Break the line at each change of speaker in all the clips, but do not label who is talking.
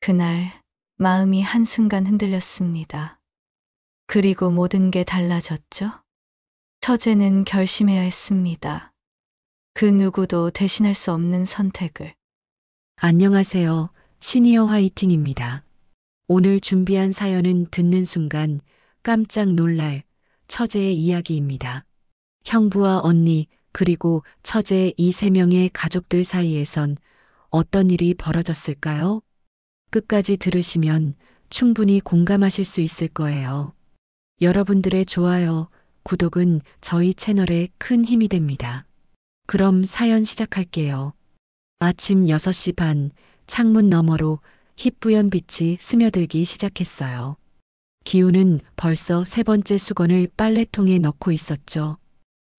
그날 마음이 한순간 흔들렸습니다. 그리고 모든 게 달라졌죠? 처제는 결심해야 했습니다. 그 누구도 대신할 수 없는 선택을.
안녕하세요. 시니어 화이팅입니다. 오늘 준비한 사연은 듣는 순간 깜짝 놀랄 처제의 이야기입니다. 형부와 언니 그리고 처제 이 세 명의 가족들 사이에선 어떤 일이 벌어졌을까요? 끝까지 들으시면 충분히 공감하실 수 있을 거예요. 여러분들의 좋아요, 구독은 저희 채널에 큰 힘이 됩니다. 그럼 사연 시작할게요. 아침 6시 반, 창문 너머로 희뿌연 빛이 스며들기 시작했어요. 기우는 벌써 세 번째 수건을 빨래통에 넣고 있었죠.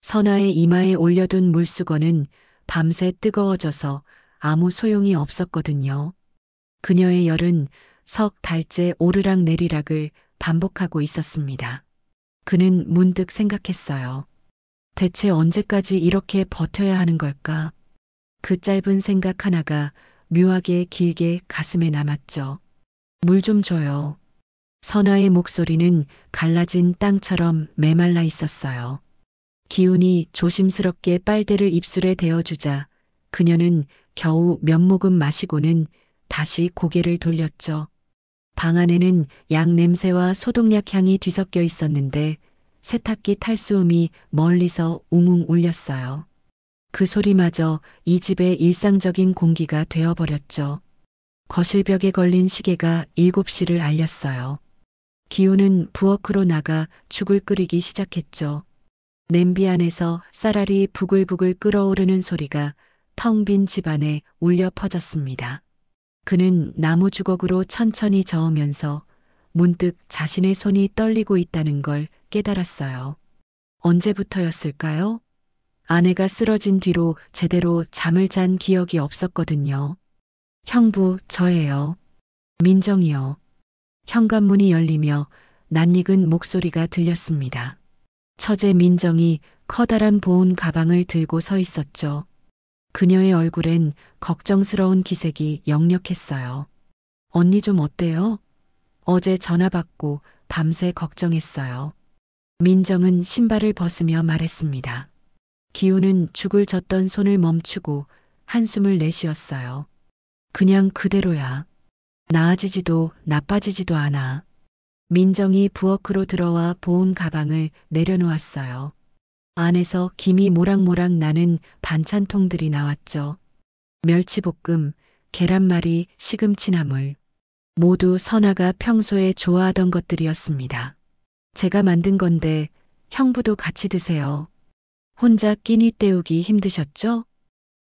선아의 이마에 올려둔 물수건은 밤새 뜨거워져서 아무 소용이 없었거든요. 그녀의 열은 석 달째 오르락 내리락을 반복하고 있었습니다. 그는 문득 생각했어요. 대체 언제까지 이렇게 버텨야 하는 걸까? 그 짧은 생각 하나가 묘하게 길게 가슴에 남았죠. 물 좀 줘요. 선아의 목소리는 갈라진 땅처럼 메말라 있었어요. 기운이 조심스럽게 빨대를 입술에 대어주자 그녀는 겨우 몇 모금 마시고는 다시 고개를 돌렸죠. 방 안에는 약 냄새와 소독약 향이 뒤섞여 있었는데 세탁기 탈수음이 멀리서 웅웅 울렸어요. 그 소리마저 이 집의 일상적인 공기가 되어버렸죠. 거실벽에 걸린 시계가 7시를 알렸어요. 기우는 부엌으로 나가 죽을 끓이기 시작했죠. 냄비 안에서 쌀알이 부글부글 끓어오르는 소리가 텅 빈 집안에 울려 퍼졌습니다. 그는 나무 주걱으로 천천히 저으면서 문득 자신의 손이 떨리고 있다는 걸 깨달았어요. 언제부터였을까요? 아내가 쓰러진 뒤로 제대로 잠을 잔 기억이 없었거든요. 형부, 저예요. 민정이요. 현관문이 열리며 낯익은 목소리가 들렸습니다. 처제 민정이 커다란 보온 가방을 들고 서 있었죠. 그녀의 얼굴엔 걱정스러운 기색이 역력했어요. 언니 좀 어때요? 어제 전화 받고 밤새 걱정했어요. 민정은 신발을 벗으며 말했습니다. 기우는 죽을 졌던 손을 멈추고 한숨을 내쉬었어요. 그냥 그대로야. 나아지지도 나빠지지도 않아. 민정이 부엌으로 들어와 보온 가방을 내려놓았어요. 안에서 김이 모락모락 나는 반찬통들이 나왔죠. 멸치볶음, 계란말이, 시금치나물. 모두 선아가 평소에 좋아하던 것들이었습니다. 제가 만든 건데 형부도 같이 드세요. 혼자 끼니 때우기 힘드셨죠?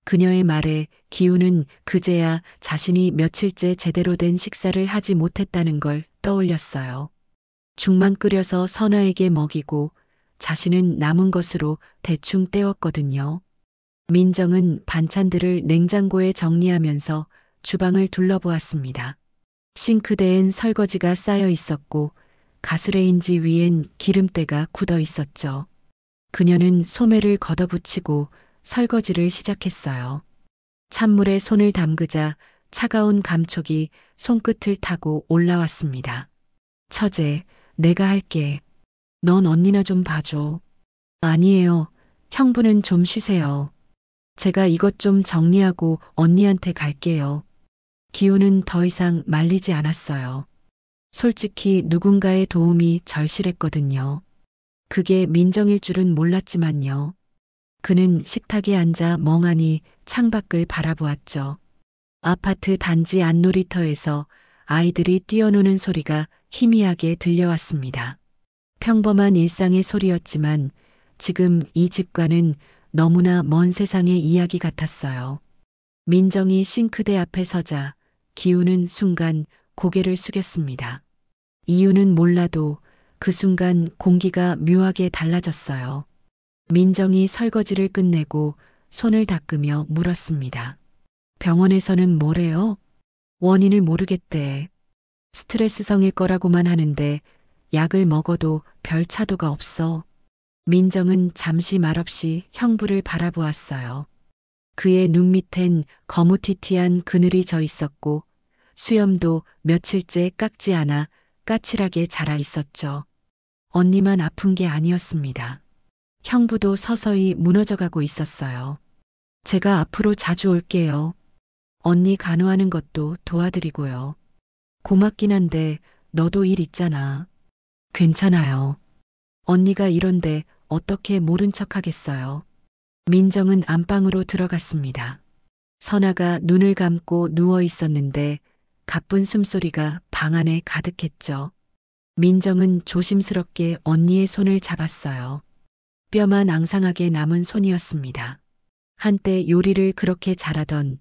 그녀의 말에 기우는 그제야 자신이 며칠째 제대로 된 식사를 하지 못했다는 걸 떠올렸어요. 죽만 끓여서 선아에게 먹이고 자신은 남은 것으로 대충 때웠거든요. 민정은 반찬들을 냉장고에 정리하면서 주방을 둘러보았습니다. 싱크대엔 설거지가 쌓여 있었고 가스레인지 위엔 기름때가 굳어 있었죠. 그녀는 소매를 걷어붙이고 설거지를 시작했어요. 찬물에 손을 담그자 차가운 감촉이 손끝을 타고 올라왔습니다. 처제, 내가 할게. 넌 언니나 좀 봐줘. 아니에요. 형부는 좀 쉬세요. 제가 이것 좀 정리하고 언니한테 갈게요. 기우는 더 이상 말리지 않았어요. 솔직히 누군가의 도움이 절실했거든요. 그게 민정일 줄은 몰랐지만요. 그는 식탁에 앉아 멍하니 창밖을 바라보았죠. 아파트 단지 안놀이터에서 아이들이 뛰어노는 소리가 희미하게 들려왔습니다. 평범한 일상의 소리였지만 지금 이 집과는 너무나 먼 세상의 이야기 같았어요. 민정이 싱크대 앞에 서자 기우는 순간 고개를 숙였습니다. 이유는 몰라도 그 순간 공기가 묘하게 달라졌어요. 민정이 설거지를 끝내고 손을 닦으며 물었습니다. 병원에서는 뭐래요? 원인을 모르겠대. 스트레스성일 거라고만 하는데 약을 먹어도 별 차도가 없어. 민정은 잠시 말없이 형부를 바라보았어요. 그의 눈 밑엔 거무튀튀한 그늘이 져 있었고 수염도 며칠째 깎지 않아 까칠하게 자라 있었죠. 언니만 아픈 게 아니었습니다. 형부도 서서히 무너져가고 있었어요. 제가 앞으로 자주 올게요. 언니 간호하는 것도 도와드리고요. 고맙긴 한데 너도 일 있잖아. 괜찮아요. 언니가 이런데 어떻게 모른 척 하겠어요. 민정은 안방으로 들어갔습니다. 선아가 눈을 감고 누워 있었는데 가쁜 숨소리가 방 안에 가득했죠. 민정은 조심스럽게 언니의 손을 잡았어요. 뼈만 앙상하게 남은 손이었습니다. 한때 요리를 그렇게 잘하던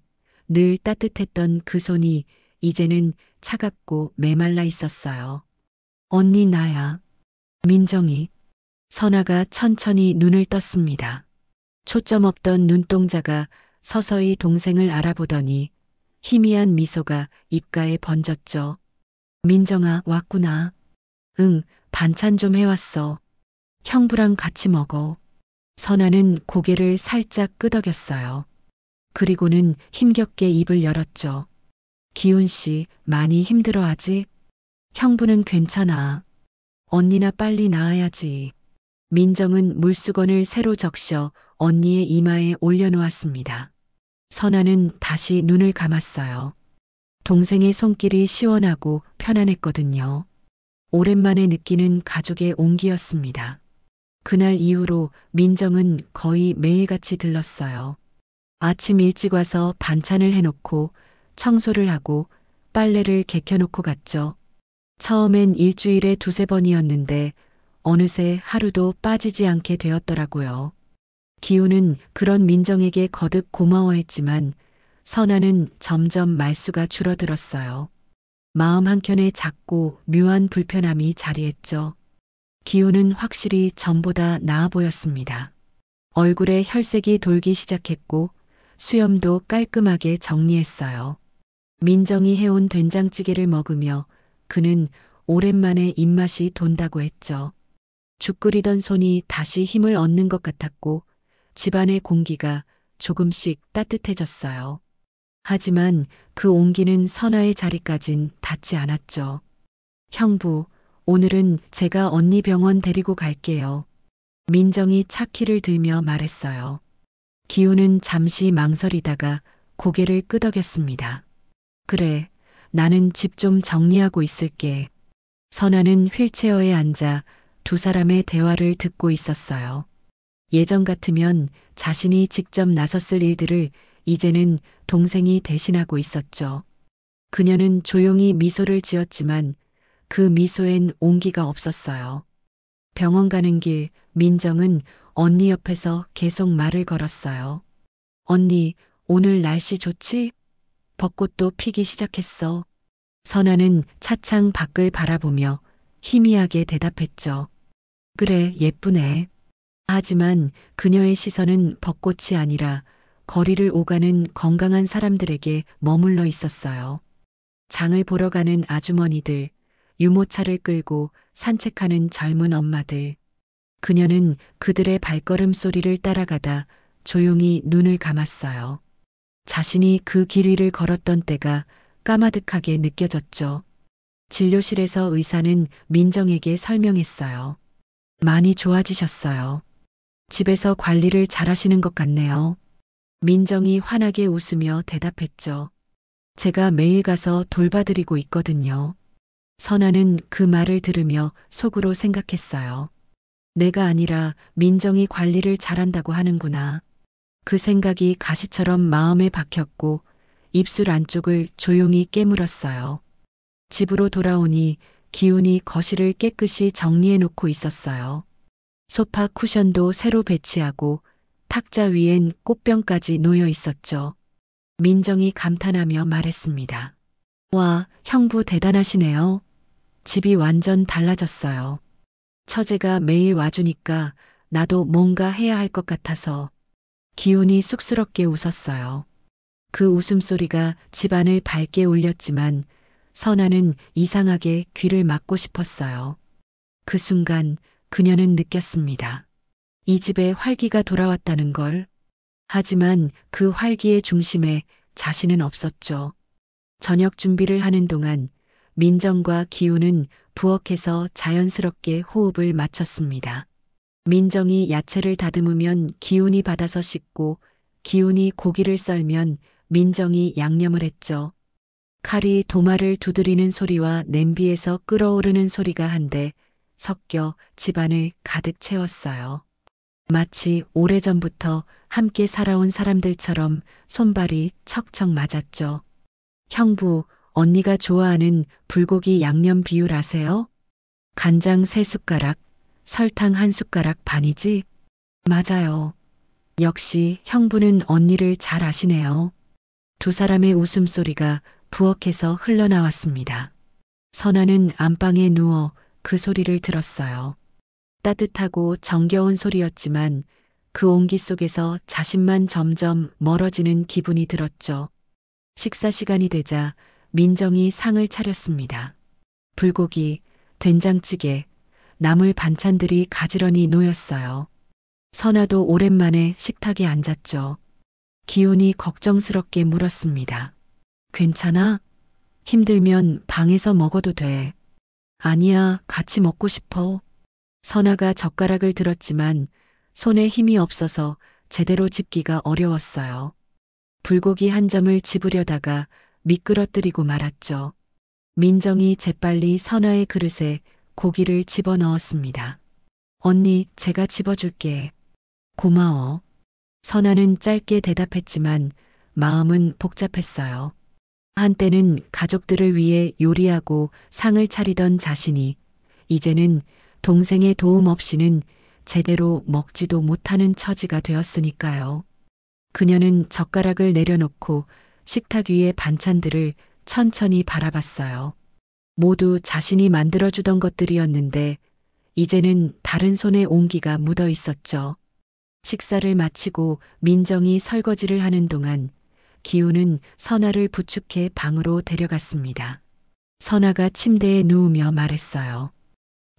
늘 따뜻했던 그 손이 이제는 차갑고 메말라 있었어요. 언니 나야. 민정이. 선아가 천천히 눈을 떴습니다. 초점 없던 눈동자가 서서히 동생을 알아보더니 희미한 미소가 입가에 번졌죠. 민정아, 왔구나. 응, 반찬 좀 해왔어. 형부랑 같이 먹어. 선아는 고개를 살짝 끄덕였어요. 그리고는 힘겹게 입을 열었죠. 기훈 씨, 많이 힘들어하지? 형부는 괜찮아. 언니나 빨리 나아야지. 민정은 물수건을 새로 적셔 언니의 이마에 올려놓았습니다. 선아는 다시 눈을 감았어요. 동생의 손길이 시원하고 편안했거든요. 오랜만에 느끼는 가족의 온기였습니다. 그날 이후로 민정은 거의 매일같이 들렀어요. 아침 일찍 와서 반찬을 해놓고 청소를 하고 빨래를 개켜놓고 갔죠. 처음엔 일주일에 두세 번이었는데 어느새 하루도 빠지지 않게 되었더라고요. 기훈은 그런 민정에게 거듭 고마워했지만 선아는 점점 말수가 줄어들었어요. 마음 한켠에 작고 묘한 불편함이 자리했죠. 기훈은 확실히 전보다 나아 보였습니다. 얼굴에 혈색이 돌기 시작했고 수염도 깔끔하게 정리했어요. 민정이 해온 된장찌개를 먹으며 그는 오랜만에 입맛이 돈다고 했죠. 죽 끓이던 손이 다시 힘을 얻는 것 같았고 집안의 공기가 조금씩 따뜻해졌어요. 하지만 그 온기는 선아의 자리까진 닿지 않았죠. 형부, 오늘은 제가 언니 병원 데리고 갈게요. 민정이 차 키를 들며 말했어요. 기훈은 잠시 망설이다가 고개를 끄덕였습니다. 그래, 나는 집 좀 정리하고 있을게. 선아는 휠체어에 앉아 두 사람의 대화를 듣고 있었어요. 예전 같으면 자신이 직접 나섰을 일들을 이제는 동생이 대신하고 있었죠. 그녀는 조용히 미소를 지었지만 그 미소엔 온기가 없었어요. 병원 가는 길 민정은 언니 옆에서 계속 말을 걸었어요. 언니, 오늘 날씨 좋지? 벚꽃도 피기 시작했어. 선아는 차창 밖을 바라보며 희미하게 대답했죠. 그래, 예쁘네. 하지만 그녀의 시선은 벚꽃이 아니라 거리를 오가는 건강한 사람들에게 머물러 있었어요. 장을 보러 가는 아주머니들, 유모차를 끌고 산책하는 젊은 엄마들. 그녀는 그들의 발걸음 소리를 따라가다 조용히 눈을 감았어요. 자신이 그 길 위를 걸었던 때가 까마득하게 느껴졌죠. 진료실에서 의사는 민정에게 설명했어요. 많이 좋아지셨어요. 집에서 관리를 잘하시는 것 같네요. 민정이 환하게 웃으며 대답했죠. 제가 매일 가서 돌봐드리고 있거든요. 선아는 그 말을 들으며 속으로 생각했어요. 내가 아니라 민정이 관리를 잘한다고 하는구나. 그 생각이 가시처럼 마음에 박혔고 입술 안쪽을 조용히 깨물었어요. 집으로 돌아오니 기훈이 거실을 깨끗이 정리해 놓고 있었어요. 소파 쿠션도 새로 배치하고 탁자 위엔 꽃병까지 놓여 있었죠. 민정이 감탄하며 말했습니다. 와, 형부 대단하시네요. 집이 완전 달라졌어요. 처제가 매일 와주니까 나도 뭔가 해야 할 것 같아서. 기훈이 쑥스럽게 웃었어요. 그 웃음소리가 집안을 밝게 울렸지만 선아는 이상하게 귀를 막고 싶었어요. 그 순간 그녀는 느꼈습니다. 이 집에 활기가 돌아왔다는 걸. 하지만 그 활기의 중심에 자신은 없었죠. 저녁 준비를 하는 동안 민정과 기훈은 부엌에서 자연스럽게 호흡을 맞췄습니다. 민정이 야채를 다듬으면 기훈이 받아서 씻고 기훈이 고기를 썰면 민정이 양념을 했죠. 칼이 도마를 두드리는 소리와 냄비에서 끓어오르는 소리가 한데 섞여 집안을 가득 채웠어요. 마치 오래전부터 함께 살아온 사람들처럼 손발이 척척 맞았죠. 형부, 언니가 좋아하는 불고기 양념 비율 아세요? 간장 3숟가락, 설탕 1숟가락 반이지? 맞아요. 역시 형부는 언니를 잘 아시네요. 두 사람의 웃음소리가 부엌에서 흘러나왔습니다. 선아는 안방에 누워 그 소리를 들었어요. 따뜻하고 정겨운 소리였지만 그 온기 속에서 자신만 점점 멀어지는 기분이 들었죠. 식사 시간이 되자 민정이 상을 차렸습니다. 불고기, 된장찌개, 나물 반찬들이 가지런히 놓였어요. 선아도 오랜만에 식탁에 앉았죠. 기훈이 걱정스럽게 물었습니다. 괜찮아? 힘들면 방에서 먹어도 돼. 아니야, 같이 먹고 싶어. 선아가 젓가락을 들었지만 손에 힘이 없어서 제대로 집기가 어려웠어요. 불고기 한 점을 집으려다가 미끄러뜨리고 말았죠. 민정이 재빨리 선아의 그릇에 고기를 집어넣었습니다. 언니, 제가 집어줄게. 고마워. 선아는 짧게 대답했지만 마음은 복잡했어요. 한때는 가족들을 위해 요리하고 상을 차리던 자신이 이제는 동생의 도움 없이는 제대로 먹지도 못하는 처지가 되었으니까요. 그녀는 젓가락을 내려놓고 식탁 위의 반찬들을 천천히 바라봤어요. 모두 자신이 만들어주던 것들이었는데 이제는 다른 손에 온기가 묻어 있었죠. 식사를 마치고 민정이 설거지를 하는 동안 기훈은 선아를 부축해 방으로 데려갔습니다. 선아가 침대에 누우며 말했어요.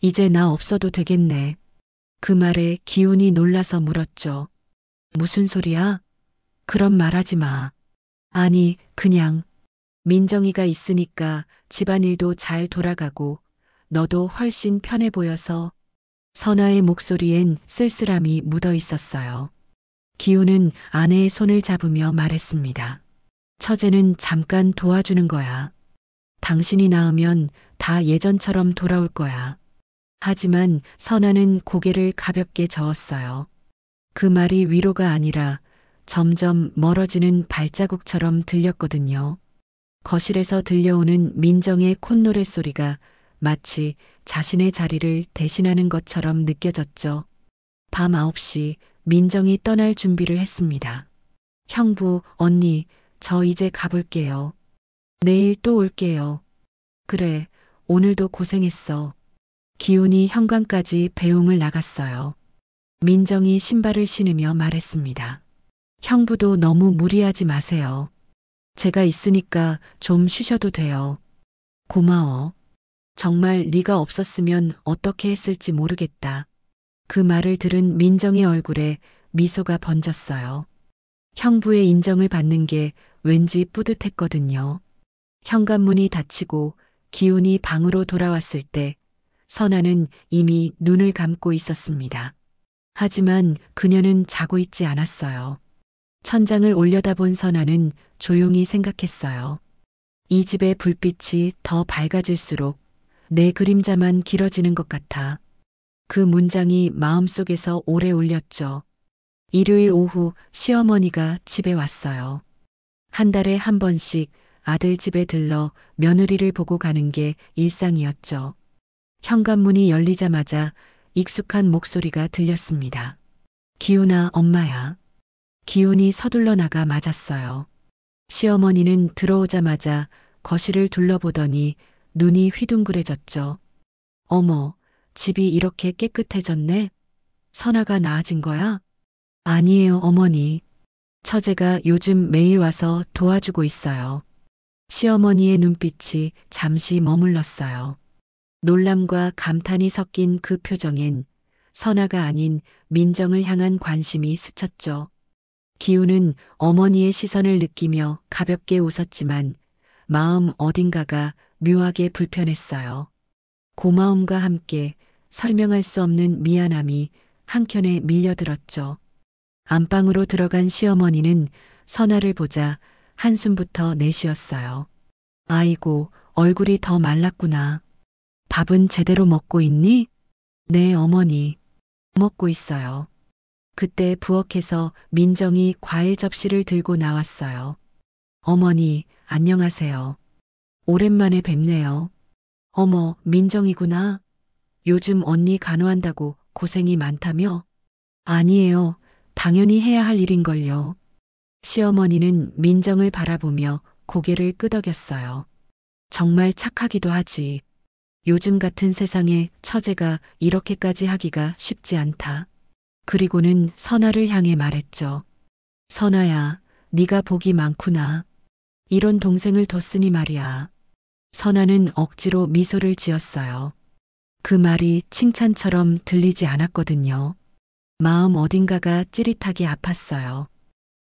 이제 나 없어도 되겠네. 그 말에 기훈이 놀라서 물었죠. 무슨 소리야? 그런 말하지 마. 아니, 그냥 민정이가 있으니까 집안일도 잘 돌아가고 너도 훨씬 편해 보여서. 선아의 목소리엔 쓸쓸함이 묻어 있었어요. 기훈은 아내의 손을 잡으며 말했습니다. 처제는 잠깐 도와주는 거야. 당신이 낳으면 다 예전처럼 돌아올 거야. 하지만 선아는 고개를 가볍게 저었어요. 그 말이 위로가 아니라 점점 멀어지는 발자국처럼 들렸거든요. 거실에서 들려오는 민정의 콧노래 소리가 마치 자신의 자리를 대신하는 것처럼 느껴졌죠. 밤 9시 민정이 떠날 준비를 했습니다. 형부, 언니, 저 이제 가볼게요. 내일 또 올게요. 그래, 오늘도 고생했어. 기훈이 현관까지 배웅을 나갔어요. 민정이 신발을 신으며 말했습니다. 형부도 너무 무리하지 마세요. 제가 있으니까 좀 쉬셔도 돼요. 고마워. 정말 네가 없었으면 어떻게 했을지 모르겠다. 그 말을 들은 민정의 얼굴에 미소가 번졌어요. 형부의 인정을 받는 게 왠지 뿌듯했거든요. 현관문이 닫히고 기훈이 방으로 돌아왔을 때 선아는 이미 눈을 감고 있었습니다. 하지만 그녀는 자고 있지 않았어요. 천장을 올려다본 선아는 조용히 생각했어요. 이 집의 불빛이 더 밝아질수록 내 그림자만 길어지는 것 같아. 그 문장이 마음속에서 오래 울렸죠. 일요일 오후 시어머니가 집에 왔어요. 한 달에 한 번씩 아들 집에 들러 며느리를 보고 가는 게 일상이었죠. 현관문이 열리자마자 익숙한 목소리가 들렸습니다. 기훈아, 엄마야. 기훈이 서둘러 나가 맞았어요. 시어머니는 들어오자마자 거실을 둘러보더니 눈이 휘둥그레졌죠. 어머, 집이 이렇게 깨끗해졌네? 선아가 나아진 거야? 아니에요, 어머니. 처제가 요즘 매일 와서 도와주고 있어요. 시어머니의 눈빛이 잠시 머물렀어요. 놀람과 감탄이 섞인 그 표정엔 선아가 아닌 민정을 향한 관심이 스쳤죠. 기훈은 어머니의 시선을 느끼며 가볍게 웃었지만 마음 어딘가가 묘하게 불편했어요. 고마움과 함께 설명할 수 없는 미안함이 한켠에 밀려들었죠. 안방으로 들어간 시어머니는 선아를 보자 한숨부터 내쉬었어요. 아이고, 얼굴이 더 말랐구나. 밥은 제대로 먹고 있니? 네, 어머니. 먹고 있어요. 그때 부엌에서 민정이 과일 접시를 들고 나왔어요. 어머니, 안녕하세요. 오랜만에 뵙네요. 어머, 민정이구나. 요즘 언니 간호한다고 고생이 많다며? 아니에요. 당연히 해야 할 일인걸요. 시어머니는 민정을 바라보며 고개를 끄덕였어요. 정말 착하기도 하지. 요즘 같은 세상에 처제가 이렇게까지 하기가 쉽지 않다. 그리고는 선아를 향해 말했죠. 선아야, 네가 복이 많구나. 이런 동생을 뒀으니 말이야. 선아는 억지로 미소를 지었어요. 그 말이 칭찬처럼 들리지 않았거든요. 마음 어딘가가 찌릿하게 아팠어요.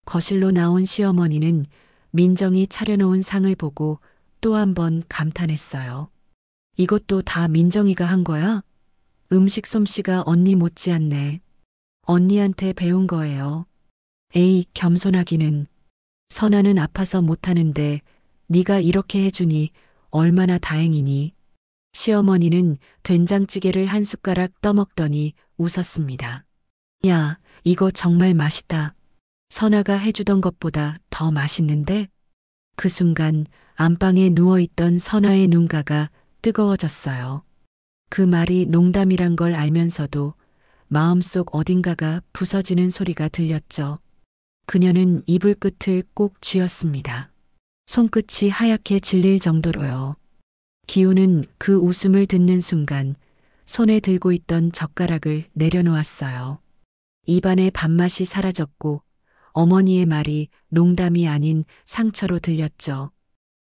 거실로 나온 시어머니는 민정이 차려놓은 상을 보고 또 한 번 감탄했어요. 이것도 다 민정이가 한 거야? 음식 솜씨가 언니 못지않네. 언니한테 배운 거예요. 에이, 겸손하기는. 선아는 아파서 못하는데 네가 이렇게 해주니 얼마나 다행이니. 시어머니는 된장찌개를 한 숟가락 떠먹더니 웃었습니다. 야, 이거 정말 맛있다. 선아가 해주던 것보다 더 맛있는데? 그 순간 안방에 누워있던 선아의 눈가가 뜨거워졌어요. 그 말이 농담이란 걸 알면서도 마음속 어딘가가 부서지는 소리가 들렸죠. 그녀는 이불 끝을 꼭 쥐었습니다. 손끝이 하얗게 질릴 정도로요. 기우는 그 웃음을 듣는 순간 손에 들고 있던 젓가락을 내려놓았어요. 입안의 밥맛이 사라졌고 어머니의 말이 농담이 아닌 상처로 들렸죠.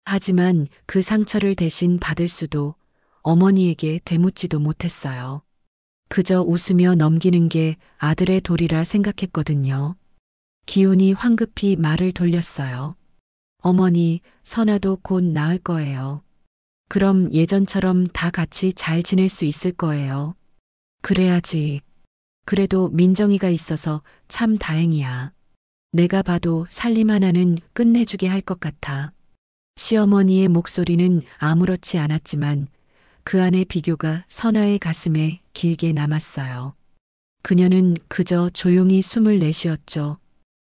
하지만 그 상처를 대신 받을 수도 어머니에게 되묻지도 못했어요. 그저 웃으며 넘기는 게 아들의 도리라 생각했거든요. 기훈이 황급히 말을 돌렸어요. 어머니, 선아도 곧 나을 거예요. 그럼 예전처럼 다 같이 잘 지낼 수 있을 거예요. 그래야지. 그래도 민정이가 있어서 참 다행이야. 내가 봐도 살림 하나는 끝내주게 할 것 같아. 시어머니의 목소리는 아무렇지 않았지만 그 안의 비교가 선아의 가슴에 길게 남았어요. 그녀는 그저 조용히 숨을 내쉬었죠.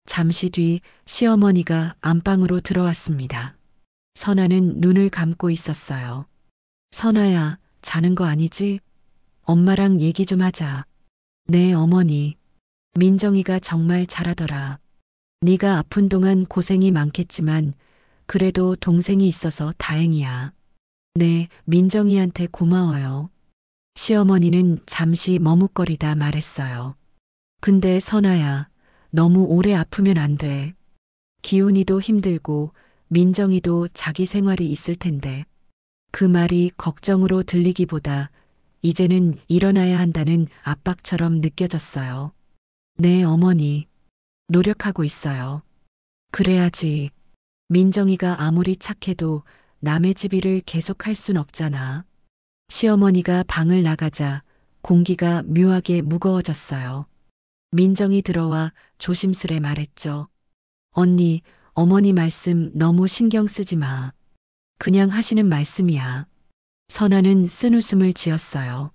잠시 뒤 시어머니가 안방으로 들어왔습니다. 선아는 눈을 감고 있었어요. 선아야, 자는 거 아니지? 엄마랑 얘기 좀 하자. 네, 어머니. 민정이가 정말 잘하더라. 네가 아픈 동안 고생이 많겠지만 그래도 동생이 있어서 다행이야. 네, 민정이한테 고마워요. 시어머니는 잠시 머뭇거리다 말했어요. 근데 선아야, 너무 오래 아프면 안 돼. 기훈이도 힘들고 민정이도 자기 생활이 있을 텐데. 그 말이 걱정으로 들리기보다 이제는 일어나야 한다는 압박처럼 느껴졌어요. 네, 어머니. 노력하고 있어요. 그래야지. 민정이가 아무리 착해도 남의 집 일을 계속할 순 없잖아. 시어머니가 방을 나가자 공기가 묘하게 무거워졌어요. 민정이 들어와 조심스레 말했죠. 언니, 어머니 말씀 너무 신경 쓰지 마. 그냥 하시는 말씀이야. 선아는 쓴웃음을 지었어요.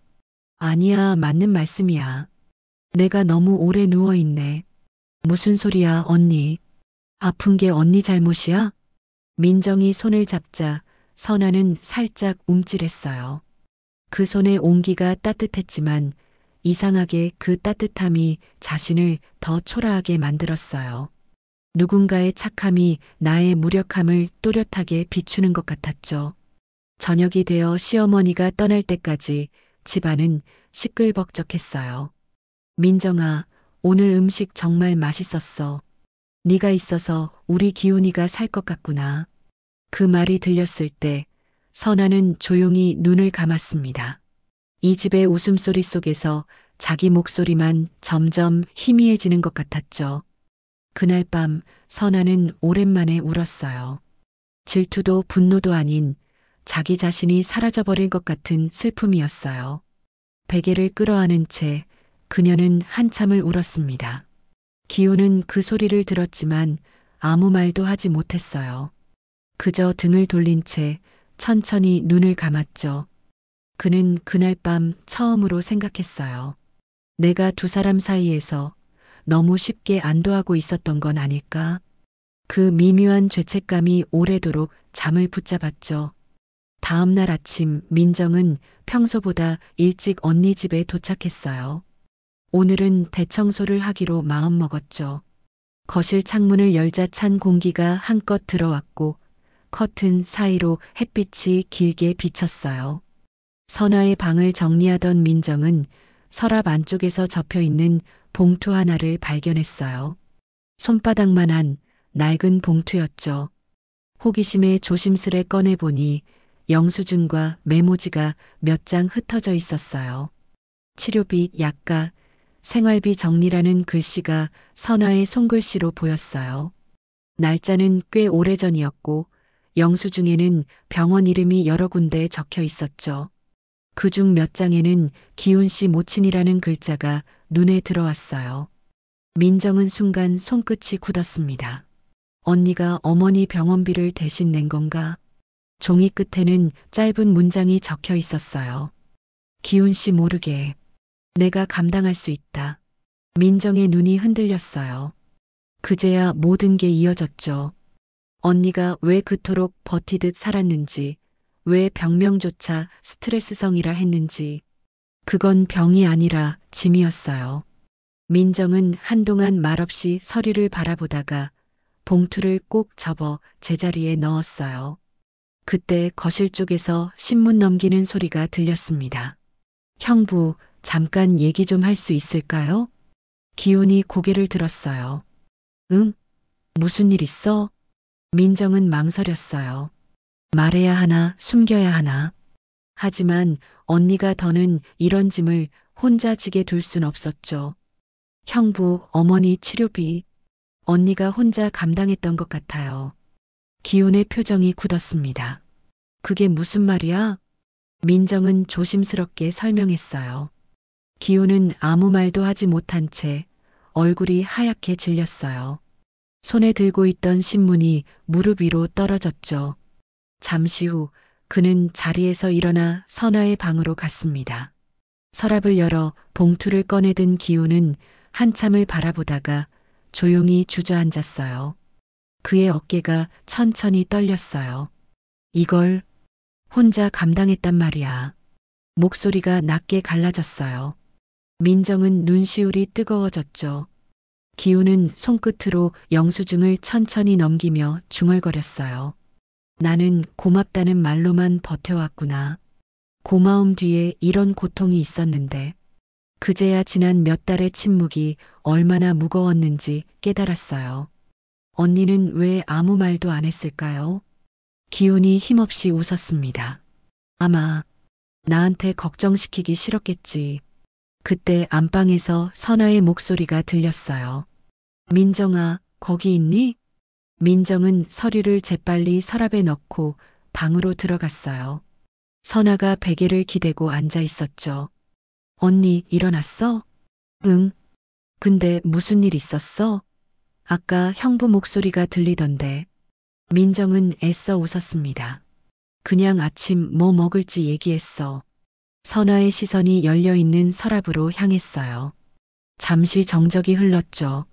아니야, 맞는 말씀이야. 내가 너무 오래 누워있네. 무슨 소리야, 언니. 아픈 게 언니 잘못이야? 민정이 손을 잡자 선아는 살짝 움찔했어요. 그 손의 온기가 따뜻했지만 이상하게 그 따뜻함이 자신을 더 초라하게 만들었어요. 누군가의 착함이 나의 무력함을 또렷하게 비추는 것 같았죠. 저녁이 되어 시어머니가 떠날 때까지 집안은 시끌벅적했어요. 민정아, 오늘 음식 정말 맛있었어. 네가 있어서 우리 기훈이가 살 것 같구나. 그 말이 들렸을 때 선아는 조용히 눈을 감았습니다. 이 집의 웃음소리 속에서 자기 목소리만 점점 희미해지는 것 같았죠. 그날 밤 선아는 오랜만에 울었어요. 질투도 분노도 아닌 자기 자신이 사라져버릴 것 같은 슬픔이었어요. 베개를 끌어안은 채 그녀는 한참을 울었습니다. 기훈은 그 소리를 들었지만 아무 말도 하지 못했어요. 그저 등을 돌린 채 천천히 눈을 감았죠. 그는 그날 밤 처음으로 생각했어요. 내가 두 사람 사이에서 너무 쉽게 안도하고 있었던 건 아닐까? 그 미묘한 죄책감이 오래도록 잠을 붙잡았죠. 다음 날 아침 민정은 평소보다 일찍 언니 집에 도착했어요. 오늘은 대청소를 하기로 마음먹었죠. 거실 창문을 열자 찬 공기가 한껏 들어왔고 커튼 사이로 햇빛이 길게 비쳤어요. 선아의 방을 정리하던 민정은 서랍 안쪽에서 접혀 있는 봉투 하나를 발견했어요. 손바닥만한 낡은 봉투였죠. 호기심에 조심스레 꺼내보니 영수증과 메모지가 몇 장 흩어져 있었어요. 치료비, 약가, 생활비 정리라는 글씨가 선아의 손글씨로 보였어요. 날짜는 꽤 오래전이었고 영수증에는 병원 이름이 여러 군데 적혀 있었죠. 그중 몇 장에는 기훈 씨 모친이라는 글자가 눈에 들어왔어요. 민정은 순간 손끝이 굳었습니다. 언니가 어머니 병원비를 대신 낸 건가? 종이 끝에는 짧은 문장이 적혀 있었어요. 기훈 씨 모르게 내가 감당할 수 있다. 민정의 눈이 흔들렸어요. 그제야 모든 게 이어졌죠. 언니가 왜 그토록 버티듯 살았는지, 왜 병명조차 스트레스성이라 했는지, 그건 병이 아니라 짐이었어요. 민정은 한동안 말없이 서류를 바라보다가 봉투를 꼭 접어 제자리에 넣었어요. 그때 거실 쪽에서 신문 넘기는 소리가 들렸습니다. 형부, 잠깐 얘기 좀 할 수 있을까요? 기훈이 고개를 들었어요. 응? 무슨 일 있어? 민정은 망설였어요. 말해야 하나, 숨겨야 하나. 하지만 언니가 더는 이런 짐을 혼자 지게 둘 순 없었죠. 형부, 어머니 치료비. 언니가 혼자 감당했던 것 같아요. 기훈의 표정이 굳었습니다. 그게 무슨 말이야? 민정은 조심스럽게 설명했어요. 기훈은 아무 말도 하지 못한 채 얼굴이 하얗게 질렸어요. 손에 들고 있던 신문이 무릎 위로 떨어졌죠. 잠시 후 그는 자리에서 일어나 선아의 방으로 갔습니다. 서랍을 열어 봉투를 꺼내든 기훈은 한참을 바라보다가 조용히 주저앉았어요. 그의 어깨가 천천히 떨렸어요. 이걸 혼자 감당했단 말이야. 목소리가 낮게 갈라졌어요. 민정은 눈시울이 뜨거워졌죠. 기훈은 손끝으로 영수증을 천천히 넘기며 중얼거렸어요. 나는 고맙다는 말로만 버텨왔구나. 고마움 뒤에 이런 고통이 있었는데 그제야 지난 몇 달의 침묵이 얼마나 무거웠는지 깨달았어요. 언니는 왜 아무 말도 안 했을까요? 기훈이 힘없이 웃었습니다. 아마 나한테 걱정시키기 싫었겠지. 그때 안방에서 선아의 목소리가 들렸어요. 민정아, 거기 있니? 민정은 서류를 재빨리 서랍에 넣고 방으로 들어갔어요. 선아가 베개를 기대고 앉아 있었죠. 언니, 일어났어? 응. 근데 무슨 일 있었어? 아까 형부 목소리가 들리던데. 민정은 애써 웃었습니다. 그냥 아침 뭐 먹을지 얘기했어. 선아의 시선이 열려있는 서랍으로 향했어요. 잠시 정적이 흘렀죠.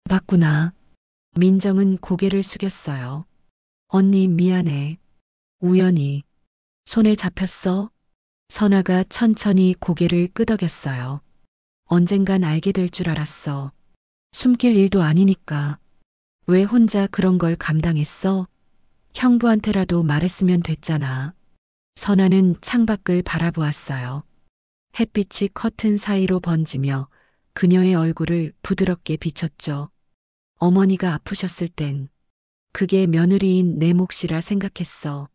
봤구나. 민정은 고개를 숙였어요. 언니 미안해. 우연히. 손에 잡혔어? 선아가 천천히 고개를 끄덕였어요. 언젠간 알게 될 줄 알았어. 숨길 일도 아니니까. 왜 혼자 그런 걸 감당했어? 형부한테라도 말했으면 됐잖아. 선아는 창밖을 바라보았어요. 햇빛이 커튼 사이로 번지며 그녀의 얼굴을 부드럽게 비췄죠. 어머니가 아프셨을 땐 그게 며느리인 내 몫이라 생각했어.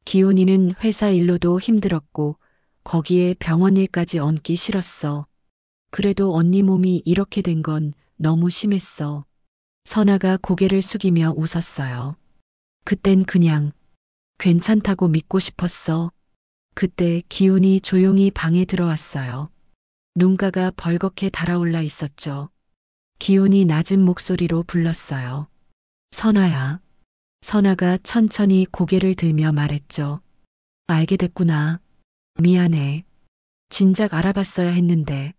기훈이는 회사 일로도 힘들었고 거기에 병원 일까지 얹기 싫었어. 그래도 언니 몸이 이렇게 된 건 너무 심했어. 선아가 고개를 숙이며 웃었어요. 그땐 그냥 괜찮다고 믿고 싶었어. 그때 기훈이 조용히 방에 들어왔어요. 눈가가 벌겋게 달아올라 있었죠. 기훈이 낮은 목소리로 불렀어요. 선아야. 선아가 천천히 고개를 들며 말했죠. 알게 됐구나. 미안해. 진작 알아봤어야 했는데.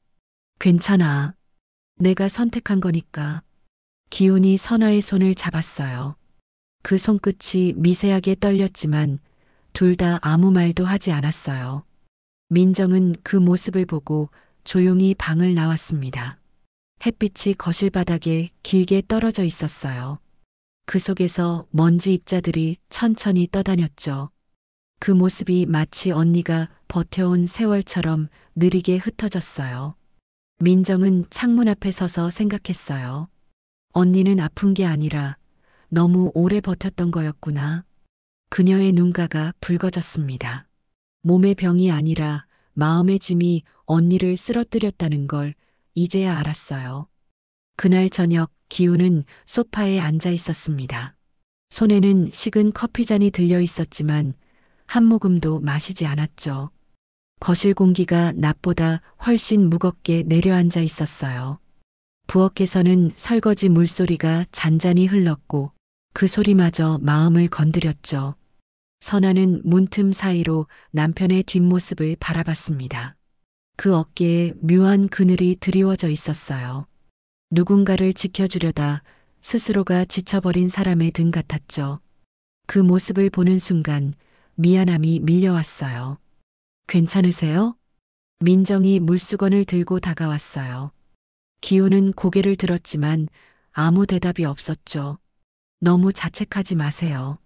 괜찮아. 내가 선택한 거니까. 기훈이 선아의 손을 잡았어요. 그 손끝이 미세하게 떨렸지만 둘 다 아무 말도 하지 않았어요. 민정은 그 모습을 보고 조용히 방을 나왔습니다. 햇빛이 거실 바닥에 길게 떨어져 있었어요. 그 속에서 먼지 입자들이 천천히 떠다녔죠. 그 모습이 마치 언니가 버텨온 세월처럼 느리게 흩어졌어요. 민정은 창문 앞에 서서 생각했어요. 언니는 아픈 게 아니라 너무 오래 버텼던 거였구나. 그녀의 눈가가 붉어졌습니다. 몸의 병이 아니라 마음의 짐이 언니를 쓰러뜨렸다는 걸 이제야 알았어요. 그날 저녁 기훈은 소파에 앉아 있었습니다. 손에는 식은 커피잔이 들려 있었지만 한 모금도 마시지 않았죠. 거실 공기가 낮보다 훨씬 무겁게 내려앉아 있었어요. 부엌에서는 설거지 물소리가 잔잔히 흘렀고 그 소리마저 마음을 건드렸죠. 선아는 문틈 사이로 남편의 뒷모습을 바라봤습니다. 그 어깨에 묘한 그늘이 드리워져 있었어요. 누군가를 지켜주려다 스스로가 지쳐버린 사람의 등 같았죠. 그 모습을 보는 순간 미안함이 밀려왔어요. 괜찮으세요? 민정이 물수건을 들고 다가왔어요. 기훈은 고개를 들었지만 아무 대답이 없었죠. 너무 자책하지 마세요.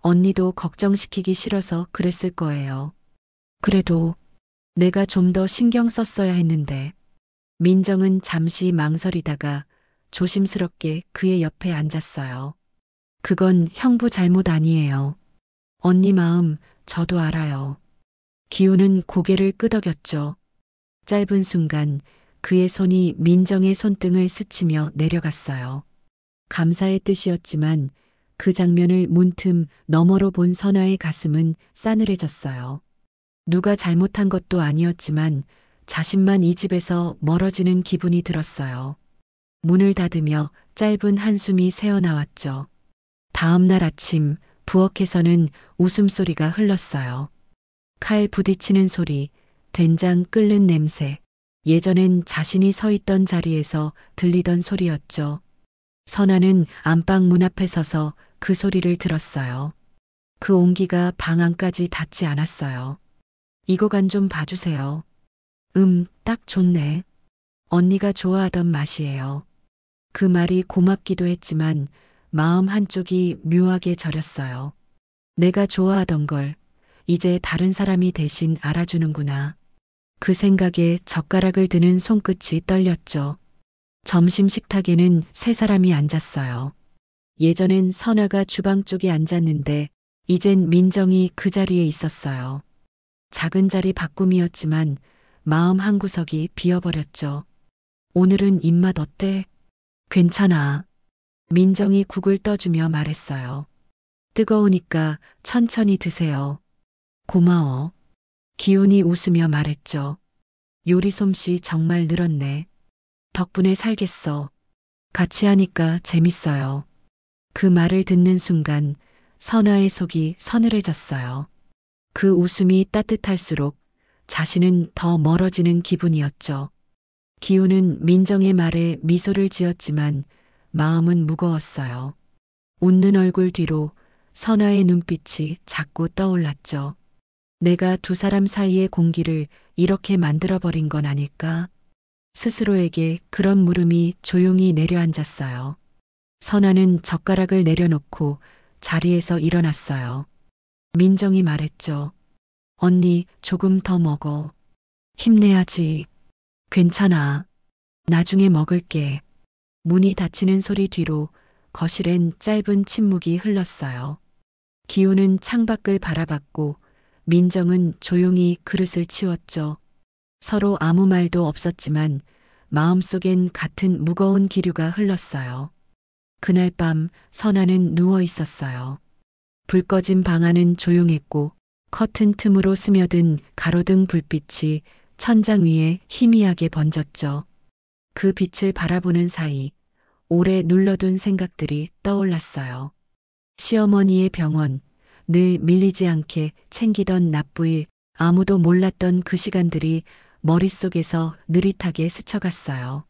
언니도 걱정시키기 싫어서 그랬을 거예요. 그래도 내가 좀 더 신경 썼어야 했는데. 민정은 잠시 망설이다가 조심스럽게 그의 옆에 앉았어요. 그건 형부 잘못 아니에요. 언니 마음 저도 알아요. 기훈은 고개를 끄덕였죠. 짧은 순간 그의 손이 민정의 손등을 스치며 내려갔어요. 감사의 뜻이었지만 그 장면을 문틈 너머로 본 선아의 가슴은 싸늘해졌어요. 누가 잘못한 것도 아니었지만 자신만 이 집에서 멀어지는 기분이 들었어요. 문을 닫으며 짧은 한숨이 새어나왔죠. 다음 날 아침 부엌에서는 웃음소리가 흘렀어요. 칼 부딪히는 소리, 된장 끓는 냄새, 예전엔 자신이 서 있던 자리에서 들리던 소리였죠. 선아는 안방 문 앞에 서서 그 소리를 들었어요. 그 온기가 방 안까지 닿지 않았어요. 이거 간 좀 봐주세요. 딱 좋네. 언니가 좋아하던 맛이에요. 그 말이 고맙기도 했지만 마음 한쪽이 묘하게 저렸어요. 내가 좋아하던 걸 이제 다른 사람이 대신 알아주는구나. 그 생각에 젓가락을 드는 손끝이 떨렸죠. 점심 식탁에는 세 사람이 앉았어요. 예전엔 선아가 주방 쪽에 앉았는데 이젠 민정이 그 자리에 있었어요. 작은 자리 바꿈이었지만 마음 한구석이 비어버렸죠. 오늘은 입맛 어때? 괜찮아. 민정이 국을 떠주며 말했어요. 뜨거우니까 천천히 드세요. 고마워. 기훈이 웃으며 말했죠. 요리 솜씨 정말 늘었네. 덕분에 살겠어. 같이 하니까 재밌어요. 그 말을 듣는 순간 선아의 속이 서늘해졌어요. 그 웃음이 따뜻할수록 자신은 더 멀어지는 기분이었죠. 기훈은 민정의 말에 미소를 지었지만 마음은 무거웠어요. 웃는 얼굴 뒤로 선아의 눈빛이 자꾸 떠올랐죠. 내가 두 사람 사이의 공기를 이렇게 만들어버린 건 아닐까? 스스로에게 그런 물음이 조용히 내려앉았어요. 선아는 젓가락을 내려놓고 자리에서 일어났어요. 민정이 말했죠. 언니 조금 더 먹어. 힘내야지. 괜찮아. 나중에 먹을게. 문이 닫히는 소리 뒤로 거실엔 짧은 침묵이 흘렀어요. 기훈은 창밖을 바라봤고 민정은 조용히 그릇을 치웠죠. 서로 아무 말도 없었지만 마음속엔 같은 무거운 기류가 흘렀어요. 그날 밤 선아는 누워 있었어요. 불 꺼진 방 안은 조용했고 커튼 틈으로 스며든 가로등 불빛이 천장 위에 희미하게 번졌죠. 그 빛을 바라보는 사이 오래 눌러둔 생각들이 떠올랐어요. 시어머니의 병원, 늘 밀리지 않게 챙기던 납부일, 아무도 몰랐던 그 시간들이 머릿속에서 느릿하게 스쳐갔어요.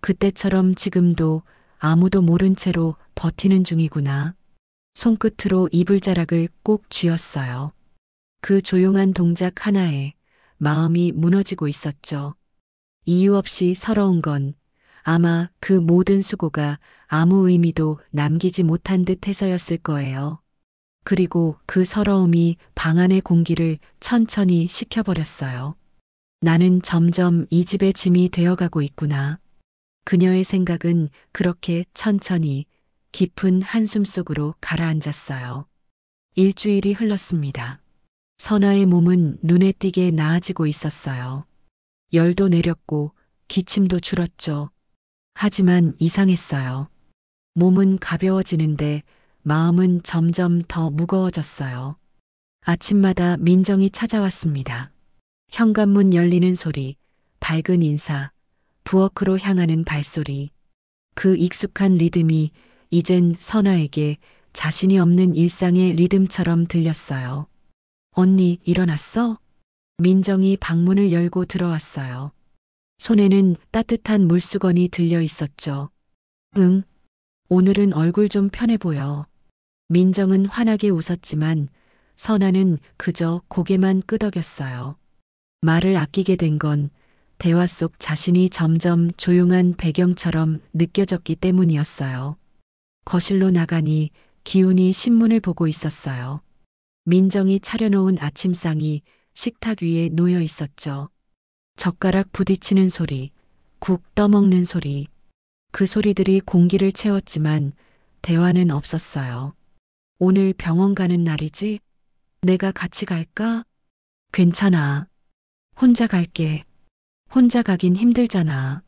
그때처럼 지금도 아무도 모른 채로 버티는 중이구나. 손끝으로 이불자락을 꼭 쥐었어요. 그 조용한 동작 하나에 마음이 무너지고 있었죠. 이유 없이 서러운 건 아마 그 모든 수고가 아무 의미도 남기지 못한 듯 해서였을 거예요. 그리고 그 서러움이 방 안의 공기를 천천히 식혀버렸어요. 나는 점점 이 집의 짐이 되어가고 있구나. 그녀의 생각은 그렇게 천천히 깊은 한숨 속으로 가라앉았어요. 일주일이 흘렀습니다. 선아의 몸은 눈에 띄게 나아지고 있었어요. 열도 내렸고 기침도 줄었죠. 하지만 이상했어요. 몸은 가벼워지는데 마음은 점점 더 무거워졌어요. 아침마다 민정이 찾아왔습니다. 현관문 열리는 소리, 밝은 인사, 부엌으로 향하는 발소리. 그 익숙한 리듬이 이젠 선아에게 자신이 없는 일상의 리듬처럼 들렸어요. 언니, 일어났어? 민정이 방문을 열고 들어왔어요. 손에는 따뜻한 물수건이 들려 있었죠. 응, 오늘은 얼굴 좀 편해 보여. 민정은 환하게 웃었지만 선아는 그저 고개만 끄덕였어요. 말을 아끼게 된 건 대화 속 자신이 점점 조용한 배경처럼 느껴졌기 때문이었어요. 거실로 나가니 기훈이 신문을 보고 있었어요. 민정이 차려놓은 아침상이 식탁 위에 놓여 있었죠. 젓가락 부딪히는 소리, 국 떠먹는 소리. 그 소리들이 공기를 채웠지만 대화는 없었어요. 오늘 병원 가는 날이지? 내가 같이 갈까? 괜찮아. 혼자 갈게. 혼자 가긴 힘들잖아.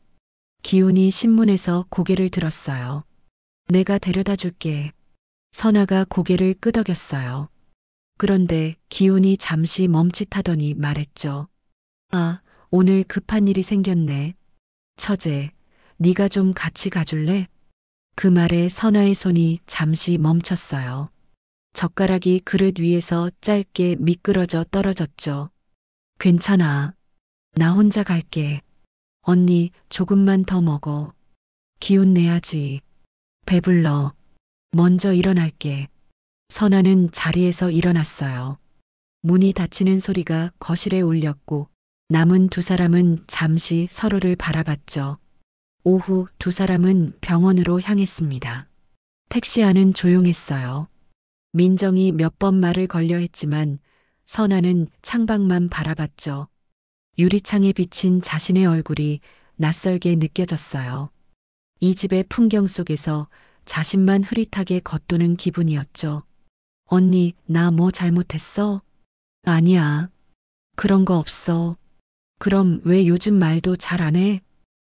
기훈이 신문에서 고개를 들었어요. 내가 데려다 줄게. 선아가 고개를 끄덕였어요. 그런데 기훈이 잠시 멈칫하더니 말했죠. 아, 오늘 급한 일이 생겼네. 처제, 네가 좀 같이 가줄래? 그 말에 선아의 손이 잠시 멈췄어요. 젓가락이 그릇 위에서 짧게 미끄러져 떨어졌죠. 괜찮아. 나 혼자 갈게. 언니, 조금만 더 먹어. 기운 내야지. 배불러. 먼저 일어날게. 선아는 자리에서 일어났어요. 문이 닫히는 소리가 거실에 울렸고 남은 두 사람은 잠시 서로를 바라봤죠. 오후 두 사람은 병원으로 향했습니다. 택시 안은 조용했어요. 민정이 몇 번 말을 걸려 했지만 선아는 창밖만 바라봤죠. 유리창에 비친 자신의 얼굴이 낯설게 느껴졌어요. 이 집의 풍경 속에서 자신만 흐릿하게 겉도는 기분이었죠. 언니, 나 뭐 잘못했어? 아니야. 그런 거 없어. 그럼 왜 요즘 말도 잘 안 해?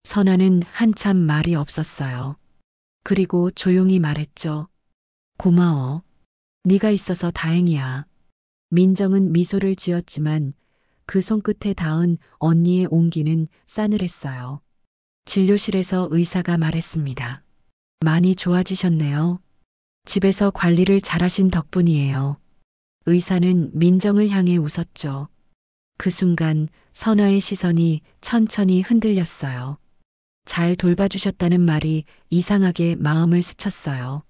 선아는 한참 말이 없었어요. 그리고 조용히 말했죠. 고마워. 네가 있어서 다행이야. 민정은 미소를 지었지만 그 손끝에 닿은 언니의 온기는 싸늘했어요. 진료실에서 의사가 말했습니다. 많이 좋아지셨네요. 집에서 관리를 잘하신 덕분이에요. 의사는 민정을 향해 웃었죠. 그 순간 선아의 시선이 천천히 흔들렸어요. 잘 돌봐주셨다는 말이 이상하게 마음을 스쳤어요.